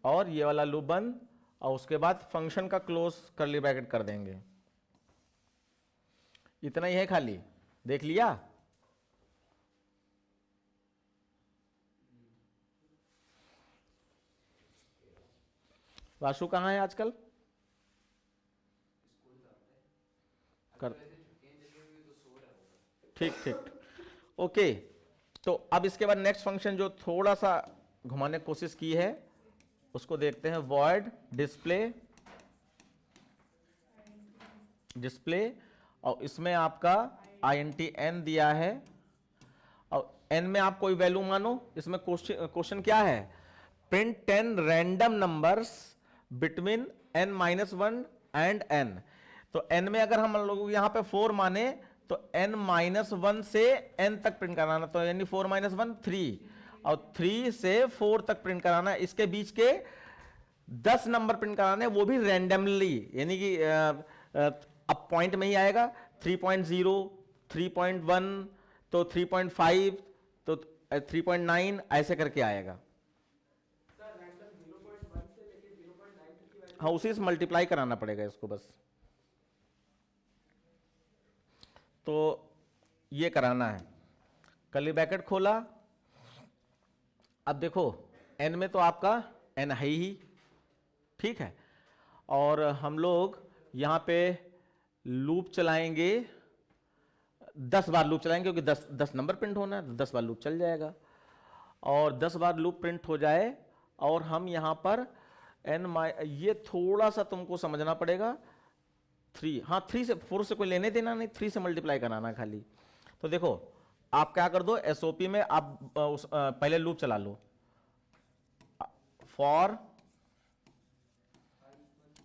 और ये वाला लूप बंद, और उसके बाद फंक्शन का क्लोज कर्ली ब्रैकेट कर देंगे। इतना ही है खाली, देख लिया? वाशु कहाँ है आजकल? कर ठीक ठीक, ओके। तो अब इसके बाद नेक्स्ट फंक्शन जो थोड़ा सा घुमाने की कोशिश की है उसको देखते हैं। वॉइड डिस्प्ले, और इसमें आपका int n दिया है, और n में आप कोई वैल्यू मानो। इसमें क्वेश्चन क्या है? Print 10 random numbers between n-1 and n। तो n में अगर हम लोग यहां पे 4 माने तो n-1 से n तक प्रिंट कराना, तो यानी 4-1 3, और 3 से 4 तक प्रिंट कराना। इसके बीच के 10 नंबर प्रिंट कराने, वो भी रैंडमली, यानी कि अब पॉइंट में ही आएगा। 3.0, 3.1, तो 3.5, तो 3.9, ऐसे करके आएगा। सर रैंडम 0.1 से लेके 0.9 तक की वैल्यू। हाँ, उसी से मल्टीप्लाई कराना पड़ेगा इसको बस। तो ये कराना है। कर्ली ब्रैकेट खोला। अब देखो n में तो आपका n है ही, ठीक है। और हम लोग यहां पे लूप चलाएंगे, 10 बार लूप चलाएंगे, क्योंकि 10 नंबर प्रिंट होना है, तो 10 बार लूप चल जाएगा। और 10 बार लूप प्रिंट हो जाए, और हम यहां पर ये थोड़ा सा तुमको समझना पड़ेगा। 3, हाँ 3 से 4 से कोई लेने देना नहीं, 3 से मल्टीप्लाई कराना खाली। तो देखो आप क्या कर दो, SOP में आप पहले लूप चला लो। For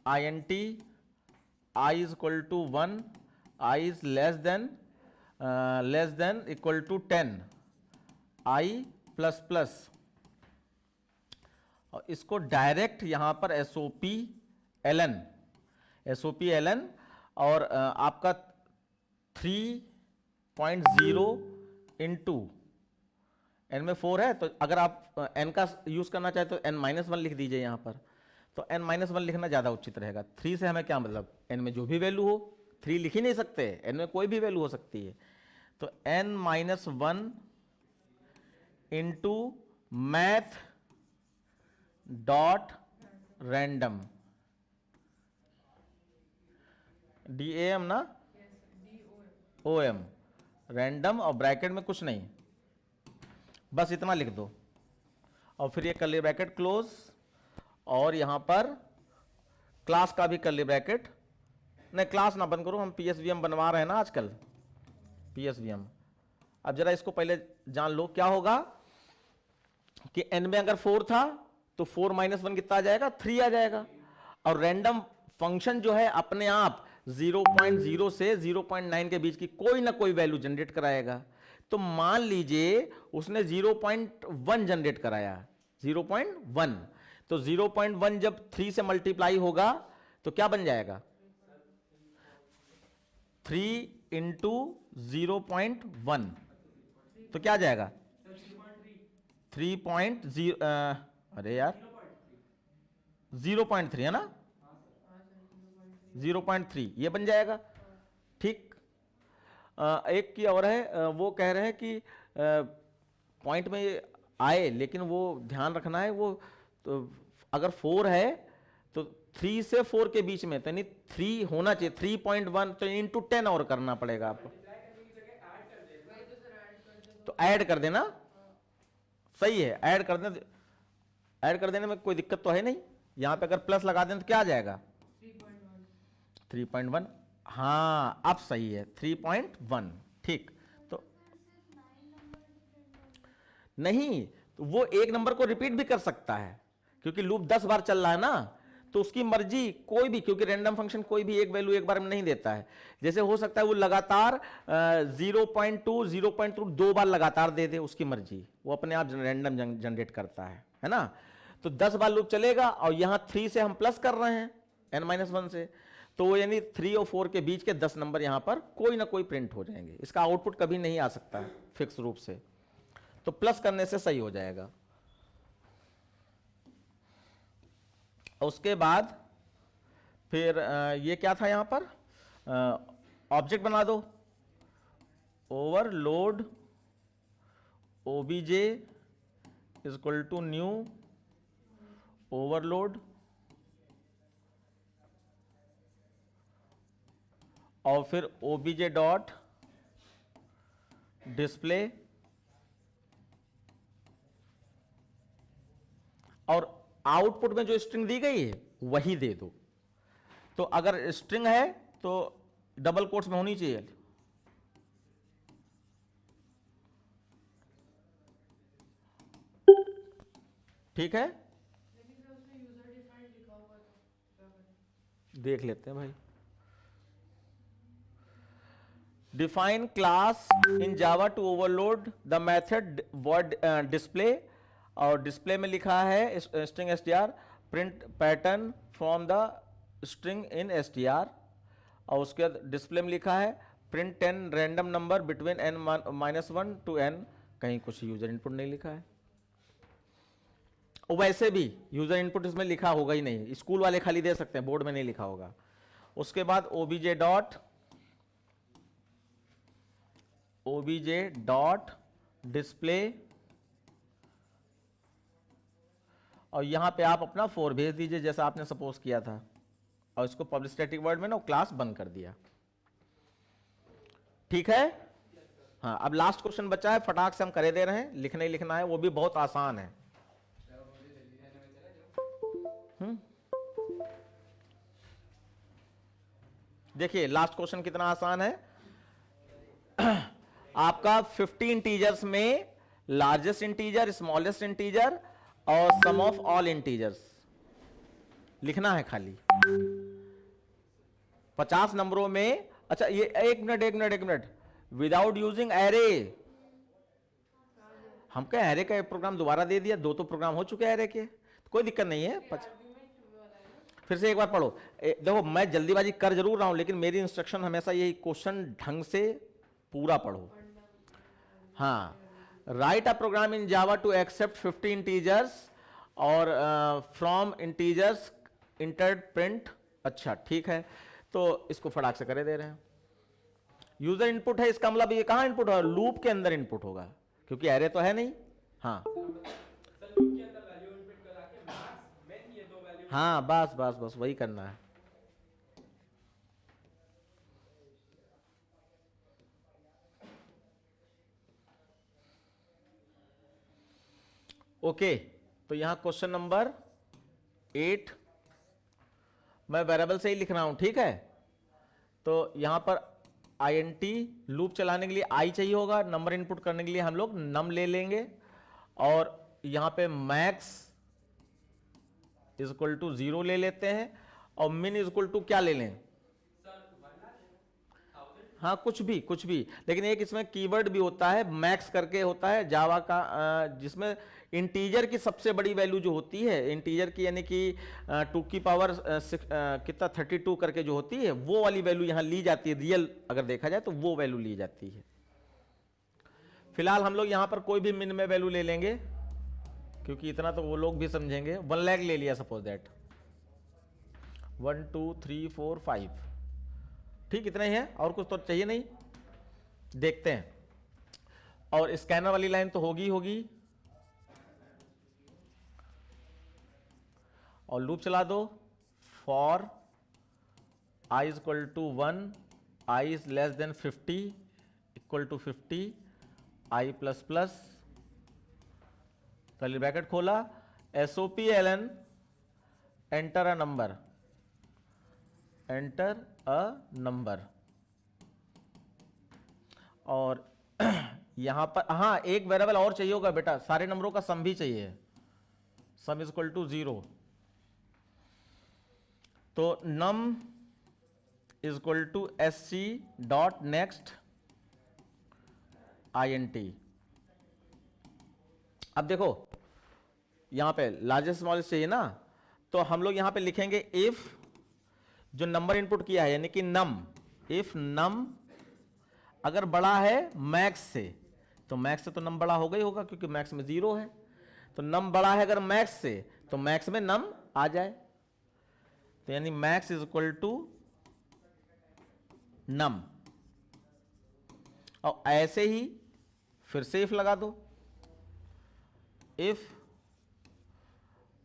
int I is equal to 1, I is less than equal to 10, I plus plus, और इसको डायरेक्ट यहां पर SOP ln, और आपका 3.0 इंटू n में 4 है, तो अगर आप n का यूज करना चाहे तो n-1 लिख दीजिए यहां पर। तो n-1 लिखना ज्यादा उचित रहेगा। 3 से हमें क्या मतलब, n में जो भी वैल्यू हो, 3 लिख ही नहीं सकते, n में कोई भी वैल्यू हो सकती है। तो n-1 into math dot random, DAM ना, OM, रैंडम, और ब्रैकेट में कुछ नहीं, बस इतना लिख दो। और फिर ये कर्ली ब्रैकेट क्लोज, और यहां पर क्लास का भी कर्ली ब्रैकेट, नहीं क्लास ना बंद करो, हम PSVM बनवा रहे हैं ना आजकल, PSVM। अब जरा इसको पहले जान लो क्या होगा कि n में अगर 4 था तो 4-1 कितना आ जाएगा, 3 आ जाएगा। और रैंडम फंक्शन जो है अपने आप 0.0 से 0.9 के बीच की कोई ना कोई वैल्यू जनरेट कराएगा। तो मान लीजिए उसने 0.1 जनरेट कराया, 0.1, तो 0.1 जब 3 से मल्टीप्लाई होगा तो क्या बन जाएगा, 3 इंटू 0.1, तो क्या आ जाएगा 3.0, अरे यार 0.3 है ना, 0.3 ये बन जाएगा, ठीक। एक की और है, वो कह रहे हैं कि पॉइंट में आए, लेकिन वो ध्यान रखना है, वो तो अगर 4 है तो 3 से 4 के बीच में, तो यानी 3 होना चाहिए, 3.1, तो इंटू 10 और करना पड़ेगा आपको, तो ऐड कर देना, सही है, ऐड कर देना, ऐड कर देने में कोई दिक्कत तो है नहीं। यहां पे अगर प्लस लगा दें तो क्या आ जाएगा 3.1, हाँ अब सही है 3.1, ठीक। तो नहीं, तो वो एक नंबर को रिपीट भी कर सकता है, क्योंकि लूप 10 बार चल रहा है ना, तो उसकी मर्जी कोई भी, क्योंकि रैंडम फंक्शन कोई भी एक वैल्यू एक बार में नहीं देता है। जैसे हो सकता है वो लगातार 0.2 0.2 दो बार लगातार दे दे, उसकी मर्जी, वो अपने आप रैंडम जनरेट करता है ना। तो 10 बार लूप चलेगा, और यहां 3 से हम प्लस कर रहे हैं n-1 से, तो यानी 3 और 4 के बीच के 10 नंबर यहां पर कोई ना कोई प्रिंट हो जाएंगे। इसका आउटपुट कभी नहीं आ सकता है फिक्स रूप से, तो प्लस करने से सही हो जाएगा। उसके बाद फिर ये क्या था यहां पर, ऑब्जेक्ट बना दो, overload obj is equal to new overload, और फिर obj डॉट डिस्प्ले, और आउटपुट में जो स्ट्रिंग दी गई है वही दे दो। तो अगर स्ट्रिंग है तो डबल कोट्स में होनी चाहिए, ठीक है। देख लेते हैं भाई। Define class in Java to overload the method word display, और डिस्प्ले में लिखा है string str, print pattern from the string in str, और उसके बाद डिस्प्ले में लिखा है print 10 random number between n-1 to n, कहीं कुछ यूजर इनपुट नहीं लिखा है। और वैसे भी यूजर इनपुट इसमें लिखा होगा ही नहीं, स्कूल वाले खाली दे सकते हैं, बोर्ड में नहीं लिखा होगा। उसके बाद obj डॉट डिस्प्ले, और यहां पे आप अपना 4 भेज दीजिए जैसा आपने सपोज किया था, और इसको पब्लिक स्टैटिक वर्ड में ना क्लास बंद कर दिया, ठीक है। हाँ, अब लास्ट क्वेश्चन बचा है, फटाक से हम करे दे रहे हैं, लिखना ही लिखना है, वो भी बहुत आसान है। देखिए लास्ट क्वेश्चन कितना आसान है। आपका 50 इंटीजर्स में लार्जेस्ट इंटीजर, स्मॉलेस्ट इंटीजर और सम ऑफ ऑल इंटीजर्स लिखना है खाली 50 नंबरों में। अच्छा ये एक मिनट, विदाउट यूजिंग एरे, हम क्या एरे का एक प्रोग्राम दोबारा दे दिया, 2 तो प्रोग्राम हो चुके हैं एरे के, तो कोई दिक्कत नहीं है। फिर से एक बार पढ़ो, देखो मैं जल्दीबाजी कर जरूर रहा हूं, लेकिन मेरी इंस्ट्रक्शन हमेशा यही, क्वेश्चन ढंग से पूरा पढ़ो। हाँ, write a program in Java to accept 50 integers और फ्रॉम इंटीजर्स इंटर्ड प्रिंट। अच्छा ठीक है, तो इसको फटाक से करे दे रहे हैं। यूजर इनपुट है, इसका मतलब ये कहां इनपुट होगा, लूप के अंदर इनपुट होगा, क्योंकि एरे तो है नहीं। हाँ हाँ, बस वही करना है। ओके, तो यहां क्वेश्चन नंबर 8 मैं वेरिएबल से ही लिख रहा हूं, ठीक है। तो यहां पर int लूप चलाने के लिए i चाहिए होगा, नंबर इनपुट करने के लिए हम लोग num ले लेंगे, और यहां पे max इज इक्वल टू 0 ले लेते हैं, और min इज इक्वल टू क्या ले लें, हाँ कुछ भी, लेकिन एक इसमें कीवर्ड भी होता है, मैक्स करके होता है जावा का, जिसमें इंटीजर की सबसे बड़ी वैल्यू जो होती है, इंटीजर की यानी कि 2 की पावर कितना 32 करके जो होती है, वो वाली वैल्यू यहां ली जाती है, रियल अगर देखा जाए तो वो वैल्यू ली जाती है। फिलहाल हम लोग यहां पर कोई भी मिन में वैल्यू ले लेंगे, क्योंकि इतना तो वो लोग भी समझेंगे। 1 लाख ले लिया सपोज दैट, 1 2 3 4 5, ठीक इतने ही है, और कुछ तो चाहिए नहीं। देखते हैं, और स्कैनर वाली लाइन तो होगी, और लूप चला दो, for i is equal to 1, i is less than 50 equal to 50, i plus plus, curly bracket खोला, SOPLN enter a number, enter a number, और यहां पर हाँ एक वेरिएबल और चाहिए होगा बेटा, सारे नंबरों का सम भी चाहिए, सम इज इक्वल टू 0। तो num is equal to sc dot next int। अब देखो यहां पे लार्जेस्ट स्मॉलेस्ट चाहिए ना, तो हम लोग यहां पे लिखेंगे इफ जो नंबर इनपुट किया है यानी कि num, इफ num अगर बड़ा है मैक्स से, तो मैक्स से तो नम बड़ा होगा ही होगा क्योंकि मैक्स में 0 है। तो नम बड़ा है अगर मैक्स से तो मैक्स में नम आ जाए, तो यानी मैक्स इज इक्वल टू नम। और ऐसे ही फिर से इफ लगा दो, इफ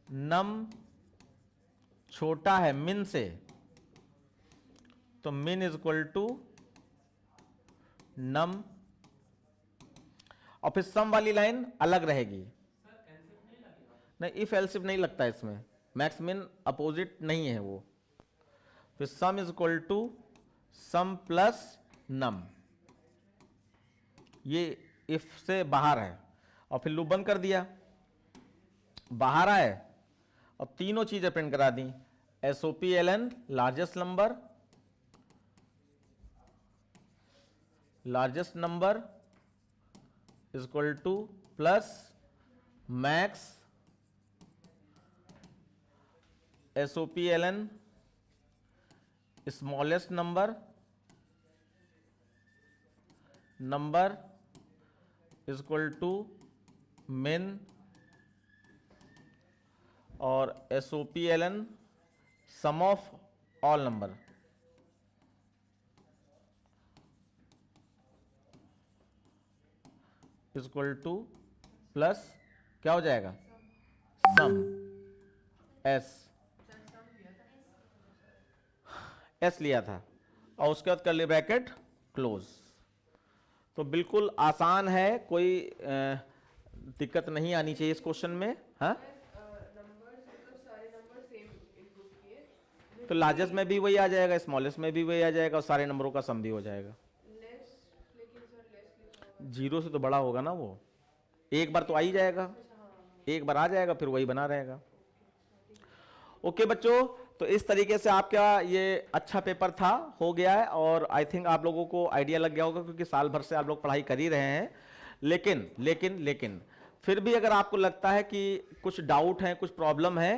नम छोटा है मिन से तो मिन इज इक्वल टू नम, और फिर सम वाली लाइन अलग रहेगी। नहीं, इफ एल्सिफ नहीं लगता इसमें, मैक्स मिन अपोजिट नहीं है वो। फिर sum is equal to sum plus num, ये इफ से बाहर है, और फिर लूप बंद कर दिया, बाहर आए और तीनों चीजें प्रिंट करा दी, SOPLN largest number is equal to plus max SOPLN smallest number is equal to min, और SOPLN sum of all number. Is equal to plus क्या हो जाएगा, सम एस लिया था, और उसके बाद कर ले ब्रैकेट क्लोज। तो बिल्कुल आसान है, कोई दिक्कत नहीं आनी चाहिए इस क्वेश्चन में। हाँ, तो लार्जेस्ट में भी वही आ जाएगा, स्मॉलेस्ट में भी वही आ जाएगा, और सारे नंबरों का सम भी हो जाएगा। 0 से तो बड़ा होगा ना वो, एक बार तो आ ही जाएगा, एक बार आ जाएगा फिर वही बना रहेगा। ओके बच्चों, तो इस तरीके से आपका ये अच्छा पेपर था, हो गया है, और आई थिंक आप लोगों को आइडिया लग गया होगा क्योंकि साल भर से आप लोग पढ़ाई कर ही रहे हैं। लेकिन फिर भी अगर आपको लगता है कि कुछ डाउट है, कुछ प्रॉब्लम है,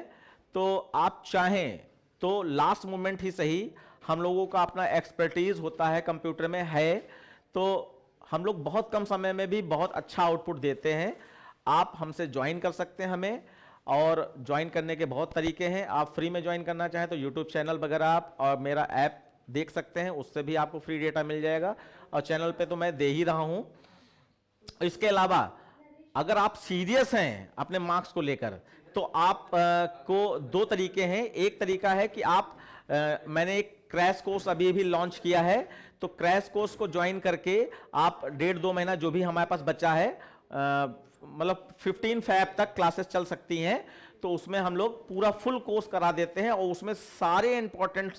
तो आप चाहें तो लास्ट मोमेंट ही सही, हम लोगों का अपना एक्सपर्टीज होता है कंप्यूटर में है, तो हम लोग बहुत कम समय में भी बहुत अच्छा आउटपुट देते हैं। आप हमसे ज्वाइन कर सकते हैं हमें, और ज्वाइन करने के बहुत तरीके हैं। आप फ्री में ज्वाइन करना चाहें तो यूट्यूब चैनल वगैरह आप और मेरा ऐप देख सकते हैं, उससे भी आपको फ्री डेटा मिल जाएगा, और चैनल पे तो मैं दे ही रहा हूं। इसके अलावा अगर आप सीरियस हैं अपने मार्क्स को लेकर, तो आप को दो तरीके हैं। एक तरीका है कि आप मैंने एक क्रैश कोर्स अभी भी लॉन्च किया है, तो क्रैश कोर्स को ज्वाइन करके आप 1.5-2 महीना जो भी हमारे पास बचा है, मतलब 15 फैब तक क्लासेस चल सकती हैं, तो उसमें हम लोग पूरा फुल कोर्स करा देते हैं, और उसमें सारे इंपॉर्टेंट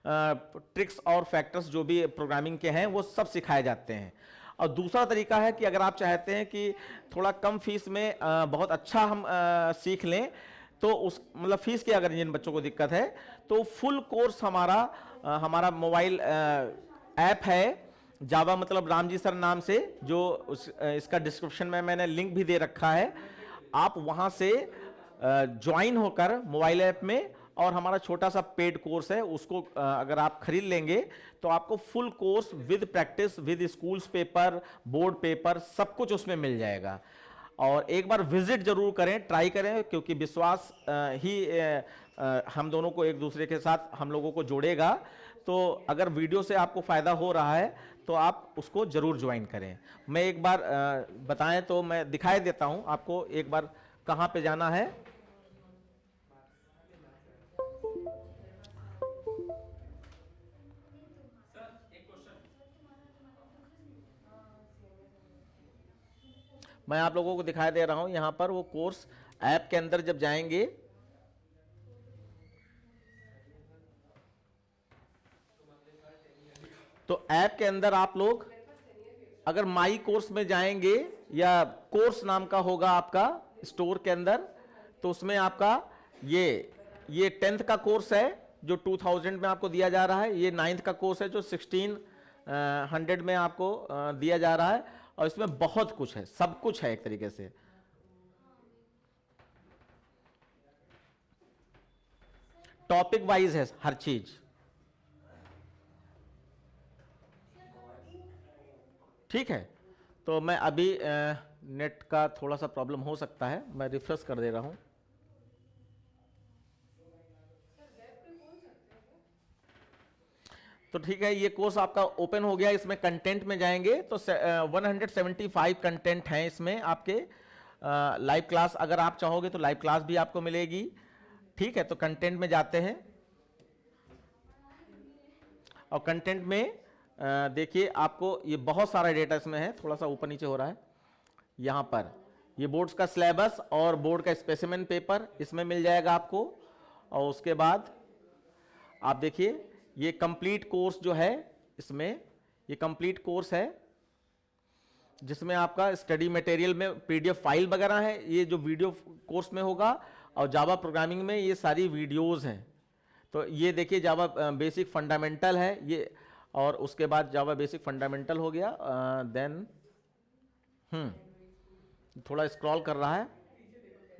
ट्रिक्स और फैक्टर्स जो भी प्रोग्रामिंग के हैं वो सब सिखाए जाते हैं। और दूसरा तरीका है कि अगर आप चाहते हैं कि थोड़ा कम फीस में बहुत अच्छा हम सीख लें, तो उस मतलब फीस की अगर जिन बच्चों को दिक्कत है, तो फुल कोर्स हमारा मोबाइल ऐप है, जावा मतलब रामजी सर नाम से, जो इसका डिस्क्रिप्शन में मैंने लिंक भी दे रखा है। आप वहां से ज्वाइन होकर मोबाइल ऐप में, और हमारा छोटा सा पेड कोर्स है, उसको अगर आप खरीद लेंगे तो आपको full course with practice, with schools paper, board paper, सब कुछ उसमें मिल जाएगा। और एक बार विजिट जरूर करें, ट्राई करें, क्योंकि विश्वास ही हम दोनों को एक दूसरे के साथ हम लोगों को जोड़ेगा। तो अगर वीडियो से आपको फायदा हो रहा है तो आप उसको जरूर ज्वाइन करें। मैं एक बार बताएं तो मैं दिखाई देता हूं आपको एक बार कहां पे जाना है। मैं आप लोगों को दिखाई दे रहा हूं यहां पर वो कोर्स ऐप के अंदर जब जाएंगे तो ऐप के अंदर आप लोग अगर माई कोर्स में जाएंगे, या कोर्स नाम का होगा आपका स्टोर के अंदर, तो उसमें आपका ये 10th का कोर्स है, जो 2000 में आपको दिया जा रहा है, ये 9th का कोर्स है जो 1600 में आपको दिया जा रहा है, और इसमें बहुत कुछ है, सब कुछ है एक तरीके से। टॉपिक वाइज है हर चीज, ठीक है। तो मैं अभी नेट का थोड़ा सा प्रॉब्लम हो सकता है, मैं रिफ्रेश कर दे रहा हूं। तो ठीक है, ये कोर्स आपका ओपन हो गया। इसमें कंटेंट में जाएंगे तो 175 कंटेंट हैं इसमें आपके। लाइव क्लास अगर आप चाहोगे तो लाइव क्लास भी आपको मिलेगी, ठीक है। तो कंटेंट में जाते हैं, और कंटेंट में देखिए आपको ये बहुत सारा डेटा इसमें है, थोड़ा सा ऊपर नीचे हो रहा है। यहां पर ये बोर्ड्स का सिलेबस और बोर्ड का स्पेसिमेन पेपर इसमें मिल जाएगा आपको। और उसके बाद आप देखिए ये कंप्लीट कोर्स जो है, इसमें ये कंप्लीट कोर्स है जिसमें आपका स्टडी मटेरियल में पीडीएफ फाइल वगैरह है, ये जो वीडियो कोर्स में होगा, और जावा प्रोग्रामिंग में ये सारी वीडियोस हैं। तो ये देखिए जावा बेसिक फंडामेंटल है ये, और उसके बाद जावा बेसिक फंडामेंटल हो गया। देन थोड़ा स्क्रॉल कर रहा है,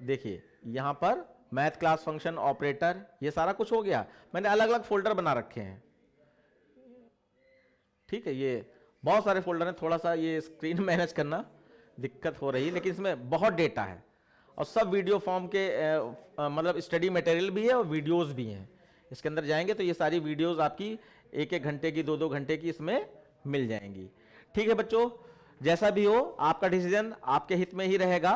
देखिए यहां पर मैथ क्लास फंक्शन ऑपरेटर, ये सारा कुछ हो गया। मैंने अलग अलग फोल्डर बना रखे हैं, ठीक है। ये बहुत सारे फोल्डर हैं, थोड़ा सा ये स्क्रीन मैनेज करना दिक्कत हो रही है, लेकिन इसमें बहुत डेटा है, और सब वीडियो फॉर्म के मतलब स्टडी मटेरियल भी है और वीडियोस भी हैं। इसके अंदर जाएंगे तो ये सारी वीडियोस आपकी 1-1 घंटे की, 2-2 घंटे की इसमें मिल जाएंगी, ठीक है बच्चों। जैसा भी हो आपका डिसीजन आपके हित में ही रहेगा,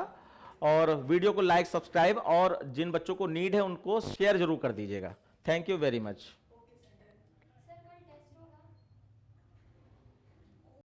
और वीडियो को लाइक, सब्सक्राइब, और जिन बच्चों को नीड है उनको शेयर जरूर कर दीजिएगा। Thank you very much.